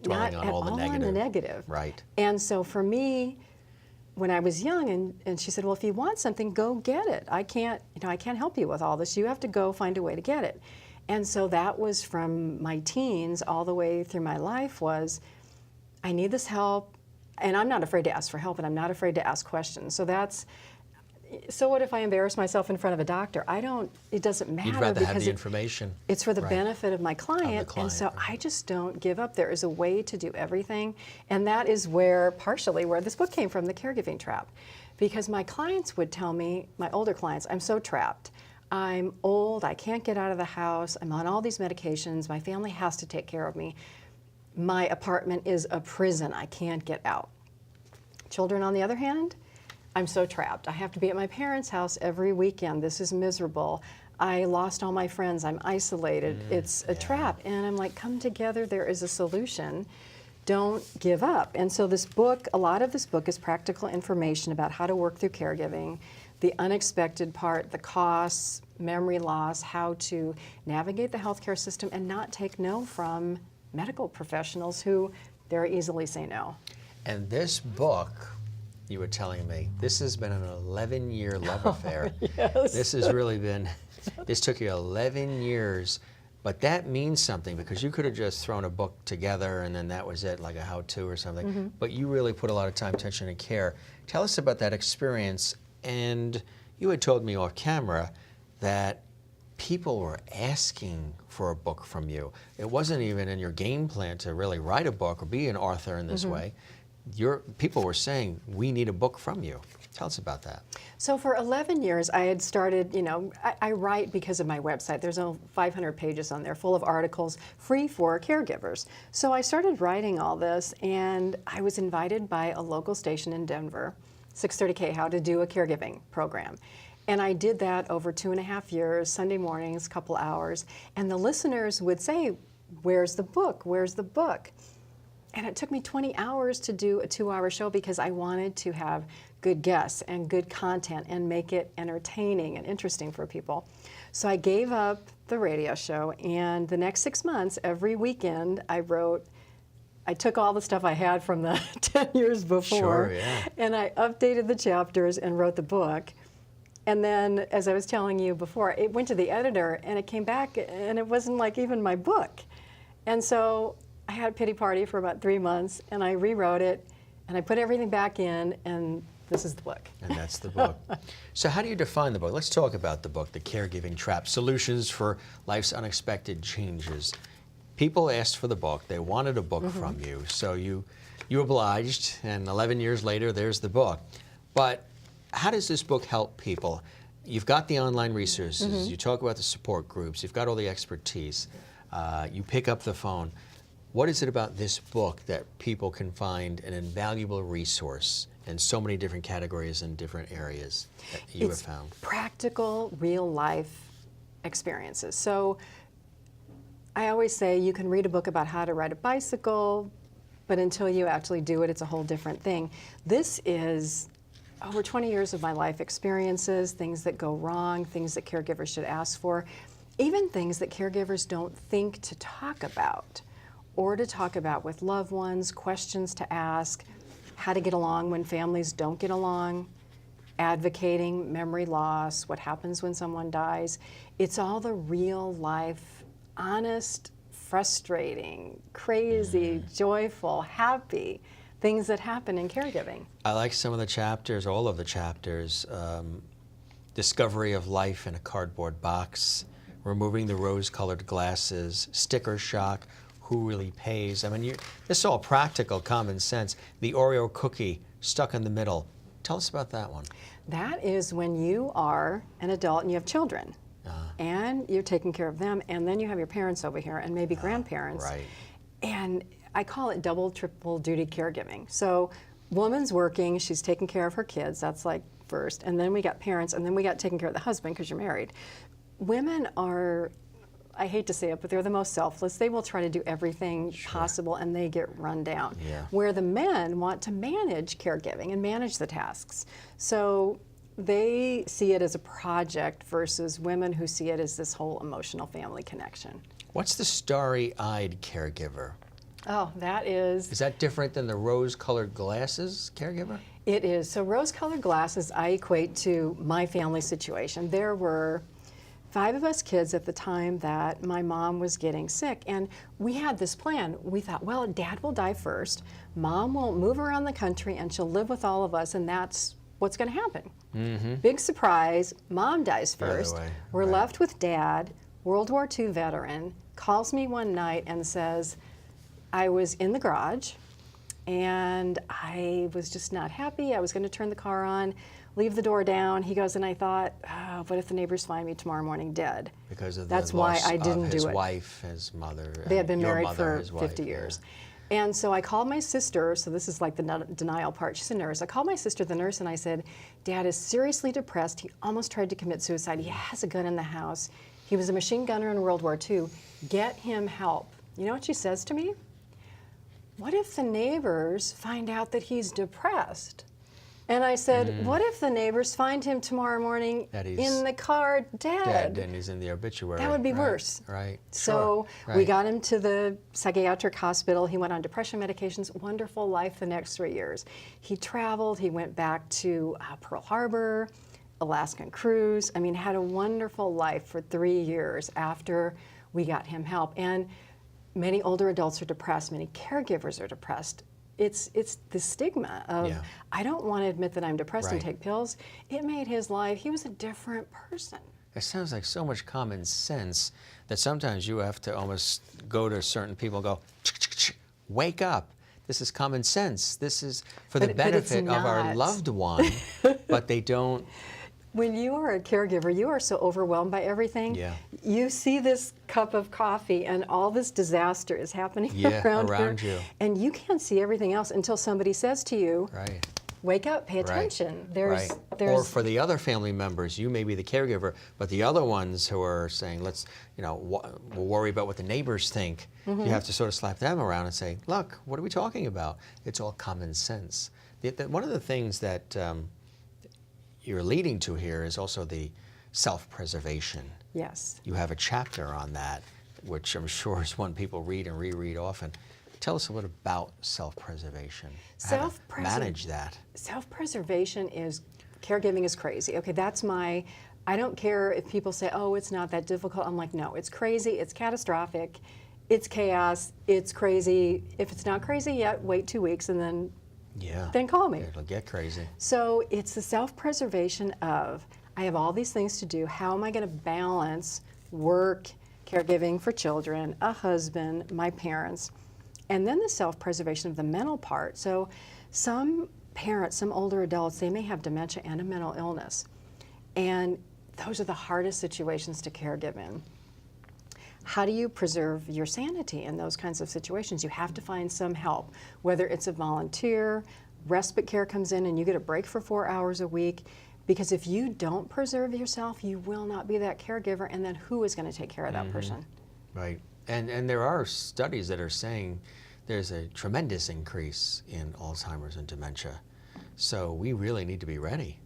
[SPEAKER 1] Dwelling on
[SPEAKER 2] at
[SPEAKER 1] all the negative.
[SPEAKER 2] on the negative.
[SPEAKER 1] Right.
[SPEAKER 2] And so for me, when I was young, and she said, well, if you want something, go get it. I can't help you with all this. You have to go find a way to get it. And so that was from my teens all the way through my life was, I need this help, and I'm not afraid to ask for help, and I'm not afraid to ask questions. So what if I embarrass myself in front of a doctor? It doesn't matter.
[SPEAKER 1] You'd rather have
[SPEAKER 2] because
[SPEAKER 1] the information.
[SPEAKER 2] It's for the
[SPEAKER 1] Right.
[SPEAKER 2] benefit of my client, and so I just don't give up. There is a way to do everything, and that is partially where this book came from, The Caregiving Trap. Because my clients would tell me, my older clients, I'm so trapped. I'm old, I can't get out of the house, I'm on all these medications, my family has to take care of me. My apartment is a prison, I can't get out. Children, on the other hand, I'm so trapped. I have to be at my parents' house every weekend. This is miserable. I lost all my friends. I'm isolated. It's a trap. And I'm like, come together. There is a solution. Don't give up. And so this book, a lot of this book is practical information about how to work through caregiving, the unexpected part, the costs, memory loss, how to navigate the healthcare system and not take no from medical professionals who very easily say no.
[SPEAKER 1] And this book, you were telling me, this has been an 11-year love affair.
[SPEAKER 2] Yes.
[SPEAKER 1] This has really been, this took you 11 years, but that means something because you could have just thrown a book together and then that was it, like a how-to or something, but you really put a lot of time, attention, and care. Tell us about that experience. And you had told me off camera that people were asking for a book from you. It wasn't even in your game plan to really write a book or be an author in this way. People were saying, we need a book from you. Tell us about that.
[SPEAKER 2] So for 11 years, I had started, I write because of my website. There's over 500 pages on there full of articles free for caregivers. So I started writing all this, and I was invited by a local station in Denver, 630 KHOW, to do a caregiving program. And I did that over 2.5 years, Sunday mornings, couple hours. And the listeners would say, "Where's the book? Where's the book?" And it took me 20 hours to do a 2-hour show because I wanted to have good guests and good content and make it entertaining and interesting for people. So I gave up the radio show, and the next 6 months, every weekend, I took all the stuff I had from the 10 years before,
[SPEAKER 1] Sure, yeah.
[SPEAKER 2] and I updated the chapters and wrote the book. And then, as I was telling you before, it went to the editor, and it came back, and it wasn't like even my book. And so I had a pity party for about 3 months, and I rewrote it, and I put everything back in, and this is the book.
[SPEAKER 1] And that's the book. So how do you define the book? Let's talk about the book, The Caregiving Trap, Solutions for Life's Unexpected Changes. People asked for the book. They wanted a book from you. So you obliged, and 11 years later, there's the book. But how does this book help people? You've got the online resources. You talk about the support groups. You've got all the expertise. You pick up the phone. What is it about this book that people can find an invaluable resource in so many different categories and different areas that you have found?
[SPEAKER 2] Practical, real-life experiences. So I always say you can read a book about how to ride a bicycle, but until you actually do it, it's a whole different thing. This is over 20 years of my life experiences, things that go wrong, things that caregivers should ask for, even things that caregivers don't think to talk about, or to talk about with loved ones, questions to ask, how to get along when families don't get along, advocating memory loss, what happens when someone dies. It's all the real life, honest, frustrating, crazy, joyful, happy things that happen in caregiving.
[SPEAKER 1] I like some of the chapters, all of the chapters. Discovery of life in a cardboard box, removing the rose-colored glasses, sticker shock, who really pays. I mean, this is all practical, common sense. The Oreo cookie stuck in the middle. Tell us about that one.
[SPEAKER 2] That is when you are an adult and you have children, and you're taking care of them, and then you have your parents over here and maybe grandparents.
[SPEAKER 1] Right.
[SPEAKER 2] And I call it double, triple duty caregiving. So woman's working, she's taking care of her kids, that's like first, and then we got parents, and then we got taking care of the husband because you're married. Women are, I hate to say it, but they're the most selfless. They will try to do everything possible, and they get run down.
[SPEAKER 1] Yeah.
[SPEAKER 2] Where the men want to manage caregiving and manage the tasks. So they see it as a project versus women who see it as this whole emotional family connection.
[SPEAKER 1] What's the starry-eyed caregiver?
[SPEAKER 2] Oh, that is...
[SPEAKER 1] Is that different than the rose-colored glasses caregiver?
[SPEAKER 2] It is. So rose-colored glasses I equate to my family situation. There were 5 of us kids at the time that my mom was getting sick, and we had this plan. We thought, well, Dad will die first, Mom will move around the country, and she'll live with all of us, and that's what's going to happen. Big surprise, Mom dies first. We're left with Dad, World War II veteran, calls me one night and says, I was in the garage, and I was just not happy. I was going to turn the car on, leave the door down. He goes, and I thought, oh, what if the neighbors find me tomorrow morning dead?
[SPEAKER 1] Because of the
[SPEAKER 2] That's why
[SPEAKER 1] loss
[SPEAKER 2] I didn't
[SPEAKER 1] of
[SPEAKER 2] do
[SPEAKER 1] his
[SPEAKER 2] it.
[SPEAKER 1] wife, his mother.
[SPEAKER 2] They had been
[SPEAKER 1] your
[SPEAKER 2] married
[SPEAKER 1] mother,
[SPEAKER 2] for
[SPEAKER 1] his
[SPEAKER 2] 50
[SPEAKER 1] wife,
[SPEAKER 2] years. And so I called my sister, so this is like the denial part, she's a nurse. I called my sister, the nurse, and I said, Dad is seriously depressed. He almost tried to commit suicide. He has a gun in the house. He was a machine gunner in World War II. Get him help. You know what she says to me? What if the neighbors find out that he's depressed? And I said, what if the neighbors find him tomorrow morning in the car dead?
[SPEAKER 1] And he's in the obituary.
[SPEAKER 2] That would be worse.
[SPEAKER 1] Right.
[SPEAKER 2] So we got him to the psychiatric hospital. He went on depression medications. Wonderful life the next 3 years. He traveled. He went back to Pearl Harbor, Alaskan cruise. I mean, had a wonderful life for 3 years after we got him help. And many older adults are depressed. Many caregivers are depressed. It's the stigma of, I don't want to admit that I'm depressed and take pills. It made his life, he was a different person.
[SPEAKER 1] It sounds like so much common sense that sometimes you have to almost go to certain people and go, wake up. this is common sense. This is for the
[SPEAKER 2] But it's
[SPEAKER 1] benefit of our
[SPEAKER 2] not.
[SPEAKER 1] loved one, but they don't.
[SPEAKER 2] When you are a caregiver, you are so overwhelmed by everything.
[SPEAKER 1] Yeah.
[SPEAKER 2] You see this cup of coffee and all this disaster is happening
[SPEAKER 1] Yeah, around
[SPEAKER 2] here,
[SPEAKER 1] you.
[SPEAKER 2] and you can't see everything else until somebody says to you,
[SPEAKER 1] Right.
[SPEAKER 2] wake up, pay attention.
[SPEAKER 1] Right. Or for the other family members, you may be the caregiver, but the other ones who are saying, let's, we'll worry about what the neighbors think. You have to sort of slap them around and say, look, what are we talking about? It's all common sense. One of the things that you're leading to here is also the self-preservation.
[SPEAKER 2] Yes.
[SPEAKER 1] You have a chapter on that, which I'm sure is one people read and reread often. Tell us a little about self-preservation. How to manage that.
[SPEAKER 2] Self-preservation is, caregiving is crazy. Okay, I don't care if people say, oh, it's not that difficult. I'm like, no, it's crazy, it's catastrophic, it's chaos, it's crazy. If it's not crazy yet, wait 2 weeks and then call me.
[SPEAKER 1] It'll get crazy.
[SPEAKER 2] So it's the self-preservation of, I have all these things to do. How am I going to balance work, caregiving for children, a husband, my parents, and then the self-preservation of the mental part. So some parents, some older adults, they may have dementia and a mental illness. And those are the hardest situations to caregive in. How do you preserve your sanity in those kinds of situations? You have to find some help, whether it's a volunteer, respite care comes in and you get a break for 4 hours a week, because if you don't preserve yourself, you will not be that caregiver, and then who is going to take care of that person?
[SPEAKER 1] Right. And there are studies that are saying there's a tremendous increase in Alzheimer's and dementia. So we really need to be ready.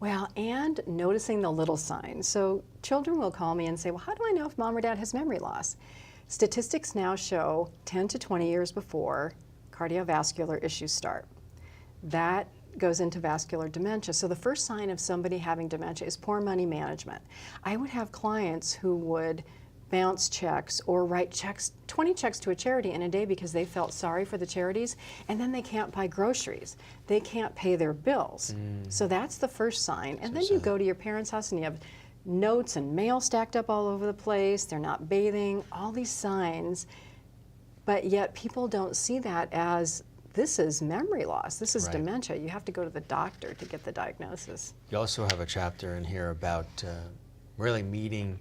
[SPEAKER 2] Well, and noticing the little signs. So children will call me and say, well, how do I know if mom or dad has memory loss? Statistics now show 10 to 20 years before cardiovascular issues start. That goes into vascular dementia. So the first sign of somebody having dementia is poor money management. I would have clients who would bounce checks or write checks, 20 checks to a charity in a day because they felt sorry for the charities, and then they can't buy groceries. They can't pay their bills. So that's the first sign. And then you go to your parents' house and you have notes and mail stacked up all over the place. They're not bathing, all these signs. But yet people don't see that as, this is memory loss, this is dementia. You have to go to the doctor to get the diagnosis.
[SPEAKER 1] You also have a chapter in here about really meeting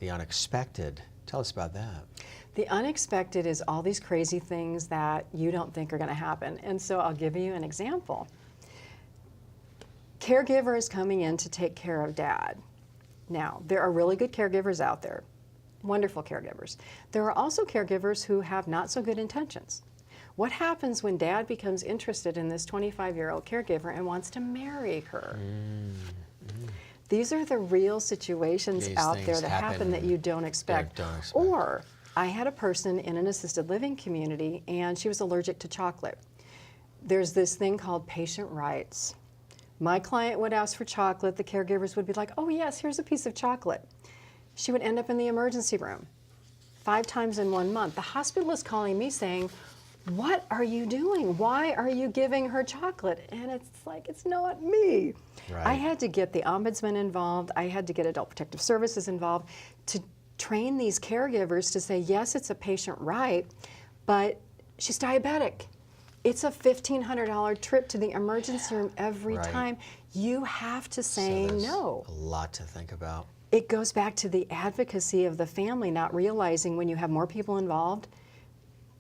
[SPEAKER 1] the unexpected. Tell us about that.
[SPEAKER 2] The unexpected is all these crazy things that you don't think are going to happen. And so I'll give you an example. Caregiver is coming in to take care of dad. Now, there are really good caregivers out there, wonderful caregivers. There are also caregivers who have not so good intentions. What happens when dad becomes interested in this 25-year-old caregiver and wants to marry her? These are the real situations out there that happen that you don't expect. Or I had a person in an assisted living community and she was allergic to chocolate. There's this thing called patient rights. My client would ask for chocolate, the caregivers would be like, oh yes, here's a piece of chocolate. She would end up in the emergency room 5 times in 1 month. The hospital is calling me saying, what are you doing? Why are you giving her chocolate? And it's like, it's not me.
[SPEAKER 1] Right.
[SPEAKER 2] I had to get the ombudsman involved. I had to get Adult Protective Services involved to train these caregivers to say, yes, it's a patient right, but she's diabetic. It's a $1,500 trip to the emergency room every time. You have to say no.
[SPEAKER 1] A lot to think about.
[SPEAKER 2] It goes back to the advocacy of the family, not realizing when you have more people involved,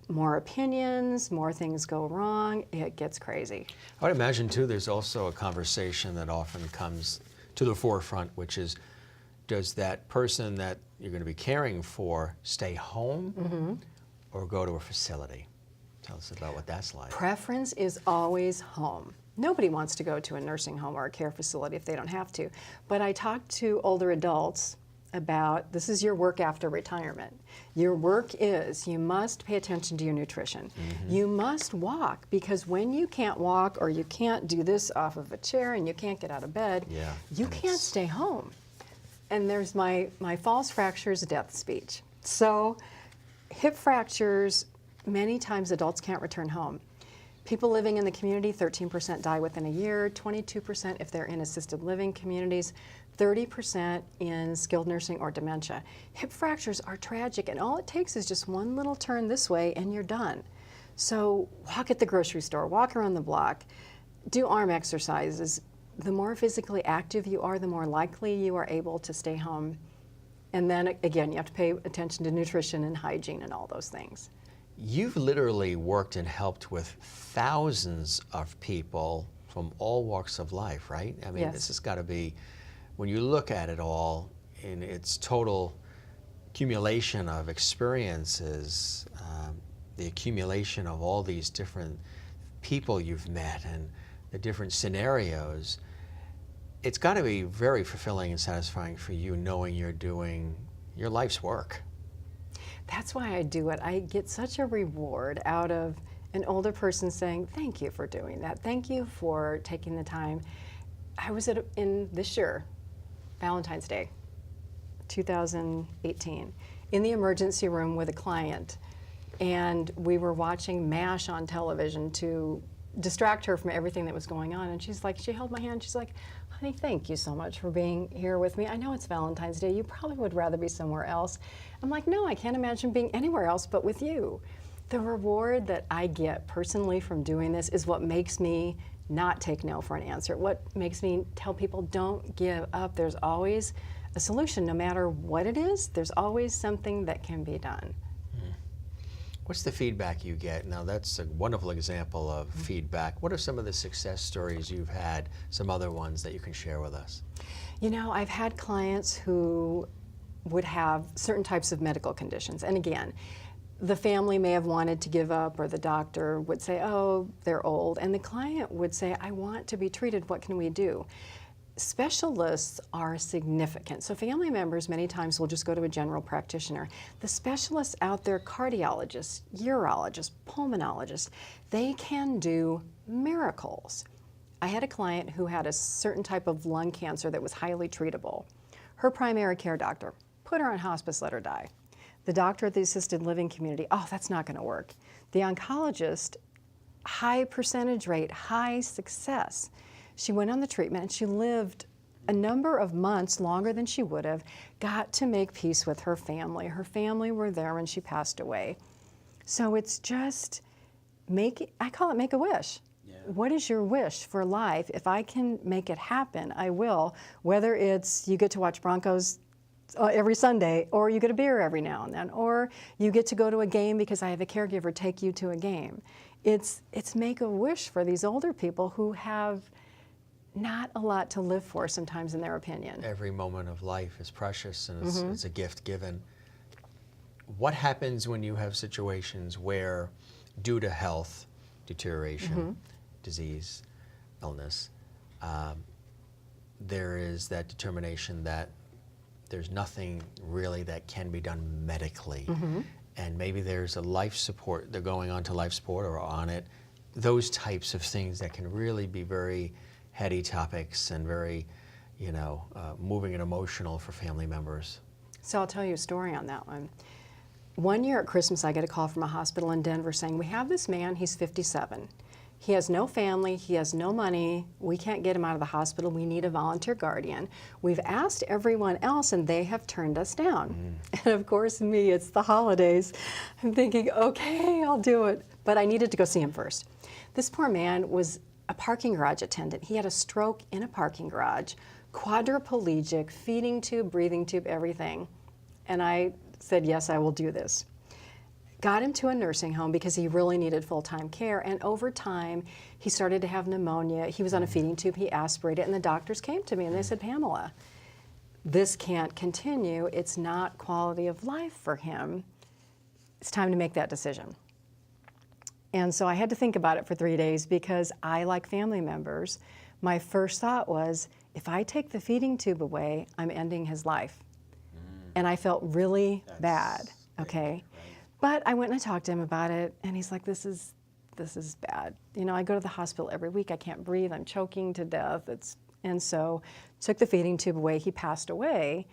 [SPEAKER 2] more opinions, more things go wrong, it gets crazy.
[SPEAKER 1] I would imagine too there's also a conversation that often comes to the forefront, which is, does that person that you're going to be caring for stay home or go to a facility? Tell us about what that's like.
[SPEAKER 2] Preference is always home. Nobody wants to go to a nursing home or a care facility if they don't have to. But I talk to older adults about, this is your work after retirement. Your work is, you must pay attention to your nutrition. You must walk, because when you can't walk or you can't do this off of a chair and you can't get out of bed, you can't stay home. And there's my falls fractures death speech. So hip fractures, many times adults can't return home. People living in the community, 13% die within a year, 22% if they're in assisted living communities, 30% in skilled nursing or dementia. Hip fractures are tragic, and all it takes is just one little turn this way and you're done. So walk at the grocery store, walk around the block, do arm exercises. The more physically active you are, the more likely you are able to stay home. And then again, you have to pay attention to nutrition and hygiene and all those things.
[SPEAKER 1] You've literally worked and helped with thousands of people from all walks of life, right? I mean,
[SPEAKER 2] Yes.
[SPEAKER 1] This has got to be, when you look at it all in its total accumulation of experiences, the accumulation of all these different people you've met and the different scenarios, it's got to be very fulfilling and satisfying for you knowing you're doing your life's work.
[SPEAKER 2] That's why I do it. I get such a reward out of an older person saying, thank you for doing that. Thank you for taking the time. I was in this year, Valentine's Day, 2018, in the emergency room with a client, and we were watching MASH on television to distract her from everything that was going on. And she's like, she held my hand, she's like, honey, thank you so much for being here with me. I know it's Valentine's Day, you probably would rather be somewhere else. I'm like, no, I can't imagine being anywhere else but with you. The reward that I get personally from doing this is what makes me not take no for an answer. What makes me tell people don't give up. There's always a solution. No matter what it is, there's always something that can be done.
[SPEAKER 1] What's the feedback you get? Now that's a wonderful example of feedback. What are some of the success stories you've had, some other ones that you can share with us?
[SPEAKER 2] You know, I've had clients who would have certain types of medical conditions. And again, the family may have wanted to give up, or the doctor would say, oh, they're old. And the client would say, I want to be treated, what can we do? Specialists are significant. So family members many times will just go to a general practitioner. The specialists out there, cardiologists, urologists, pulmonologists, they can do miracles. I had a client who had a certain type of lung cancer that was highly treatable. Her primary care doctor put her on hospice, let her die. The doctor at the assisted living community, oh, that's not going to work. The oncologist, high percentage rate, high success. She went on the treatment and she lived a number of months longer than she would have, got to make peace with her family. Her family were there when she passed away. So it's just, I call it make a wish. Yeah. What is your wish for life? If I can make it happen, I will. Whether it's you get to watch Broncos every Sunday, or you get a beer every now and then, or you get to go to a game because I have a caregiver take you to a game. It's make a wish for these older people who have not a lot to live for sometimes in their opinion.
[SPEAKER 1] Every moment of life is precious and it's a gift given. What happens when you have situations where, due to health deterioration, disease, illness, there is that determination that there's nothing really that can be done medically, and maybe there's a life support, they're going on to life support or on it, those types of things that can really be very heady topics and very, moving and emotional for family members.
[SPEAKER 2] So I'll tell you a story on that one. One year at Christmas, I get a call from a hospital in Denver saying, we have this man, he's 57. He has no family, he has no money, we can't get him out of the hospital, we need a volunteer guardian. We've asked everyone else and they have turned us down. And of course me, it's the holidays. I'm thinking, okay, I'll do it. But I needed to go see him first. This poor man was a parking garage attendant. He had a stroke in a parking garage, quadriplegic, feeding tube, breathing tube, everything. And I said, yes, I will do this. Got him to a nursing home because he really needed full-time care, and over time he started to have pneumonia. He was on a feeding tube, he aspirated, and the doctors came to me and they said, Pamela, this can't continue. It's not quality of life for him. It's time to make that decision. And so I had to think about it for 3 days because I, like family members, my first thought was, if I take the feeding tube away, I'm ending his life. And I felt really bad, okay? But I went and I talked to him about it, and he's like, this is bad. I go to the hospital every week, I can't breathe, I'm choking to death. And so took the feeding tube away, he passed away,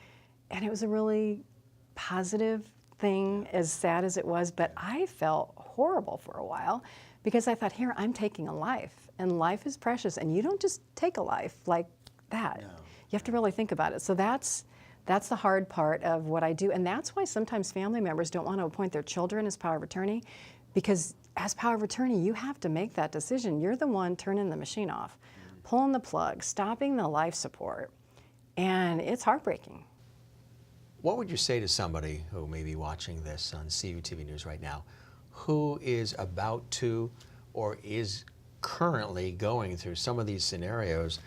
[SPEAKER 2] and it was a really positive thing, as sad as it was, but I felt horrible for a while because I thought, here, I'm taking a life, and life is precious, and you don't just take a life like that. No. You have to really think about it. So that's the hard part of what I do, and that's why sometimes family members don't want to appoint their children as power of attorney, because as power of attorney, you have to make that decision. You're the one turning the machine off, pulling the plug, stopping the life support, and it's heartbreaking.
[SPEAKER 1] What would you say to somebody who may be watching this on CUTV News right now, who is about to or is currently going through some of these scenarios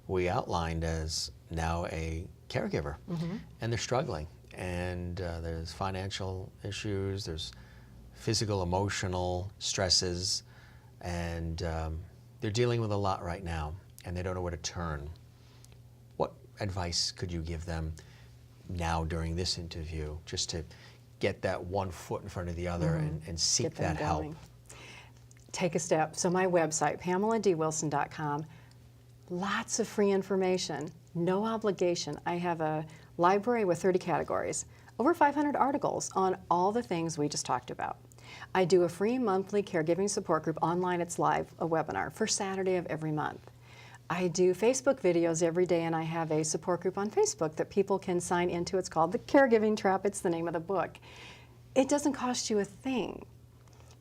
[SPEAKER 1] we outlined as now a caregiver, and they're struggling, and there's financial issues, there's physical, emotional stresses, and they're dealing with a lot right now, and they don't know where to turn. What advice could you give them now during this interview, just to get that one foot in front of the other and seek that help?
[SPEAKER 2] Take a step. So my website, PamelaDWilson.com, lots of free information, no obligation. I have a library with 30 categories, over 500 articles on all the things we just talked about. I do a free monthly caregiving support group online. It's live, a webinar, first Saturday of every month. I do Facebook videos every day, and I have a support group on Facebook that people can sign into. It's called The Caregiving Trap. It's the name of the book. It doesn't cost you a thing.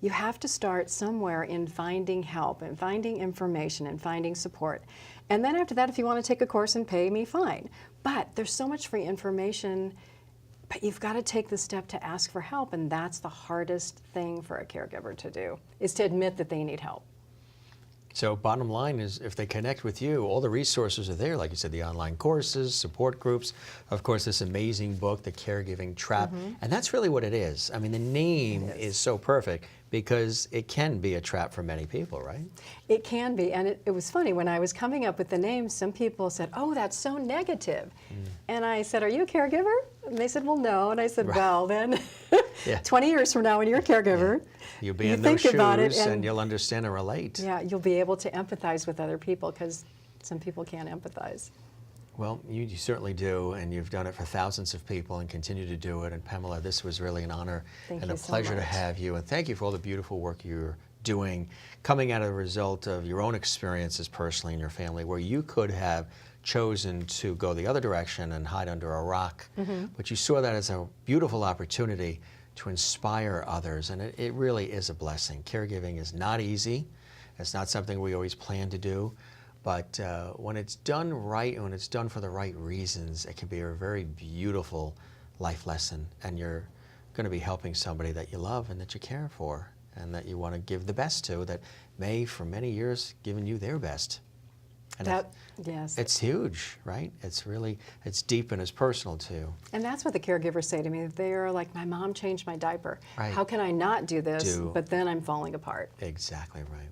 [SPEAKER 2] You have to start somewhere in finding help and finding information and finding support. And then after that, if you want to take a course and pay me, fine. But there's so much free information, but you've got to take the step to ask for help, and that's the hardest thing for a caregiver to do, is to admit that they need help.
[SPEAKER 1] So bottom line is, if they connect with you, all the resources are there. Like you said, the online courses, support groups, of course, this amazing book, The Caregiving Trap. And that's really what it is. I mean, the name is so perfect because it can be a trap for many people, right?
[SPEAKER 2] It can be, and it was funny, when I was coming up with the name, some people said, oh, that's so negative. And I said, are you a caregiver? And they said, well, no. And I said, well, then 20 years from now when you're a caregiver,
[SPEAKER 1] you'll be in those shoes and you'll understand and relate.
[SPEAKER 2] Yeah, you'll be able to empathize with other people, because some people can't empathize.
[SPEAKER 1] Well, you certainly do, and you've done it for thousands of people and continue to do it. And Pamela, this was really an honor and a pleasure to have you. And thank you for all the beautiful work you're doing, coming out of the result of your own experiences personally in your family, where you could have chosen to go the other direction and hide under a rock. But you saw that as a beautiful opportunity to inspire others, and it really is a blessing. Caregiving is not easy. It's not something we always plan to do. But when it's done right and when it's done for the right reasons, it can be a very beautiful life lesson. And you're going to be helping somebody that you love and that you care for and that you want to give the best to, that may, for many years, given you their best. And it's huge, right? It's deep and it's personal too.
[SPEAKER 2] And that's what the caregivers say to me. They're like, my mom changed my diaper.
[SPEAKER 1] Right.
[SPEAKER 2] How can I not do this? But then I'm falling apart.
[SPEAKER 1] Exactly right.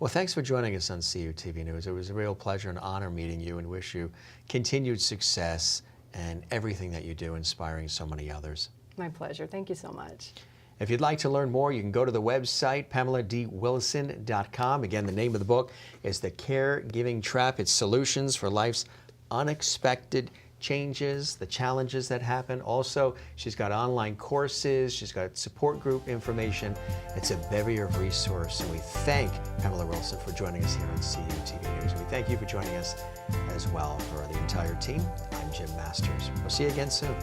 [SPEAKER 1] Well, thanks for joining us on CUTV News. It was a real pleasure and honor meeting you, and wish you continued success and everything that you do, inspiring so many others.
[SPEAKER 2] My pleasure. Thank you so much.
[SPEAKER 1] If you'd like to learn more, you can go to the website, PamelaDWilson.com. Again, the name of the book is The Caregiving Trap. It's solutions for life's unexpected changes, the challenges that happen. Also, she's got online courses, she's got support group information. It's a bevy of resource, and we thank Pamela Wilson for joining us here on CUTV News. We thank you for joining us as well. For the entire team, I'm Jim Masters. We'll see you again soon.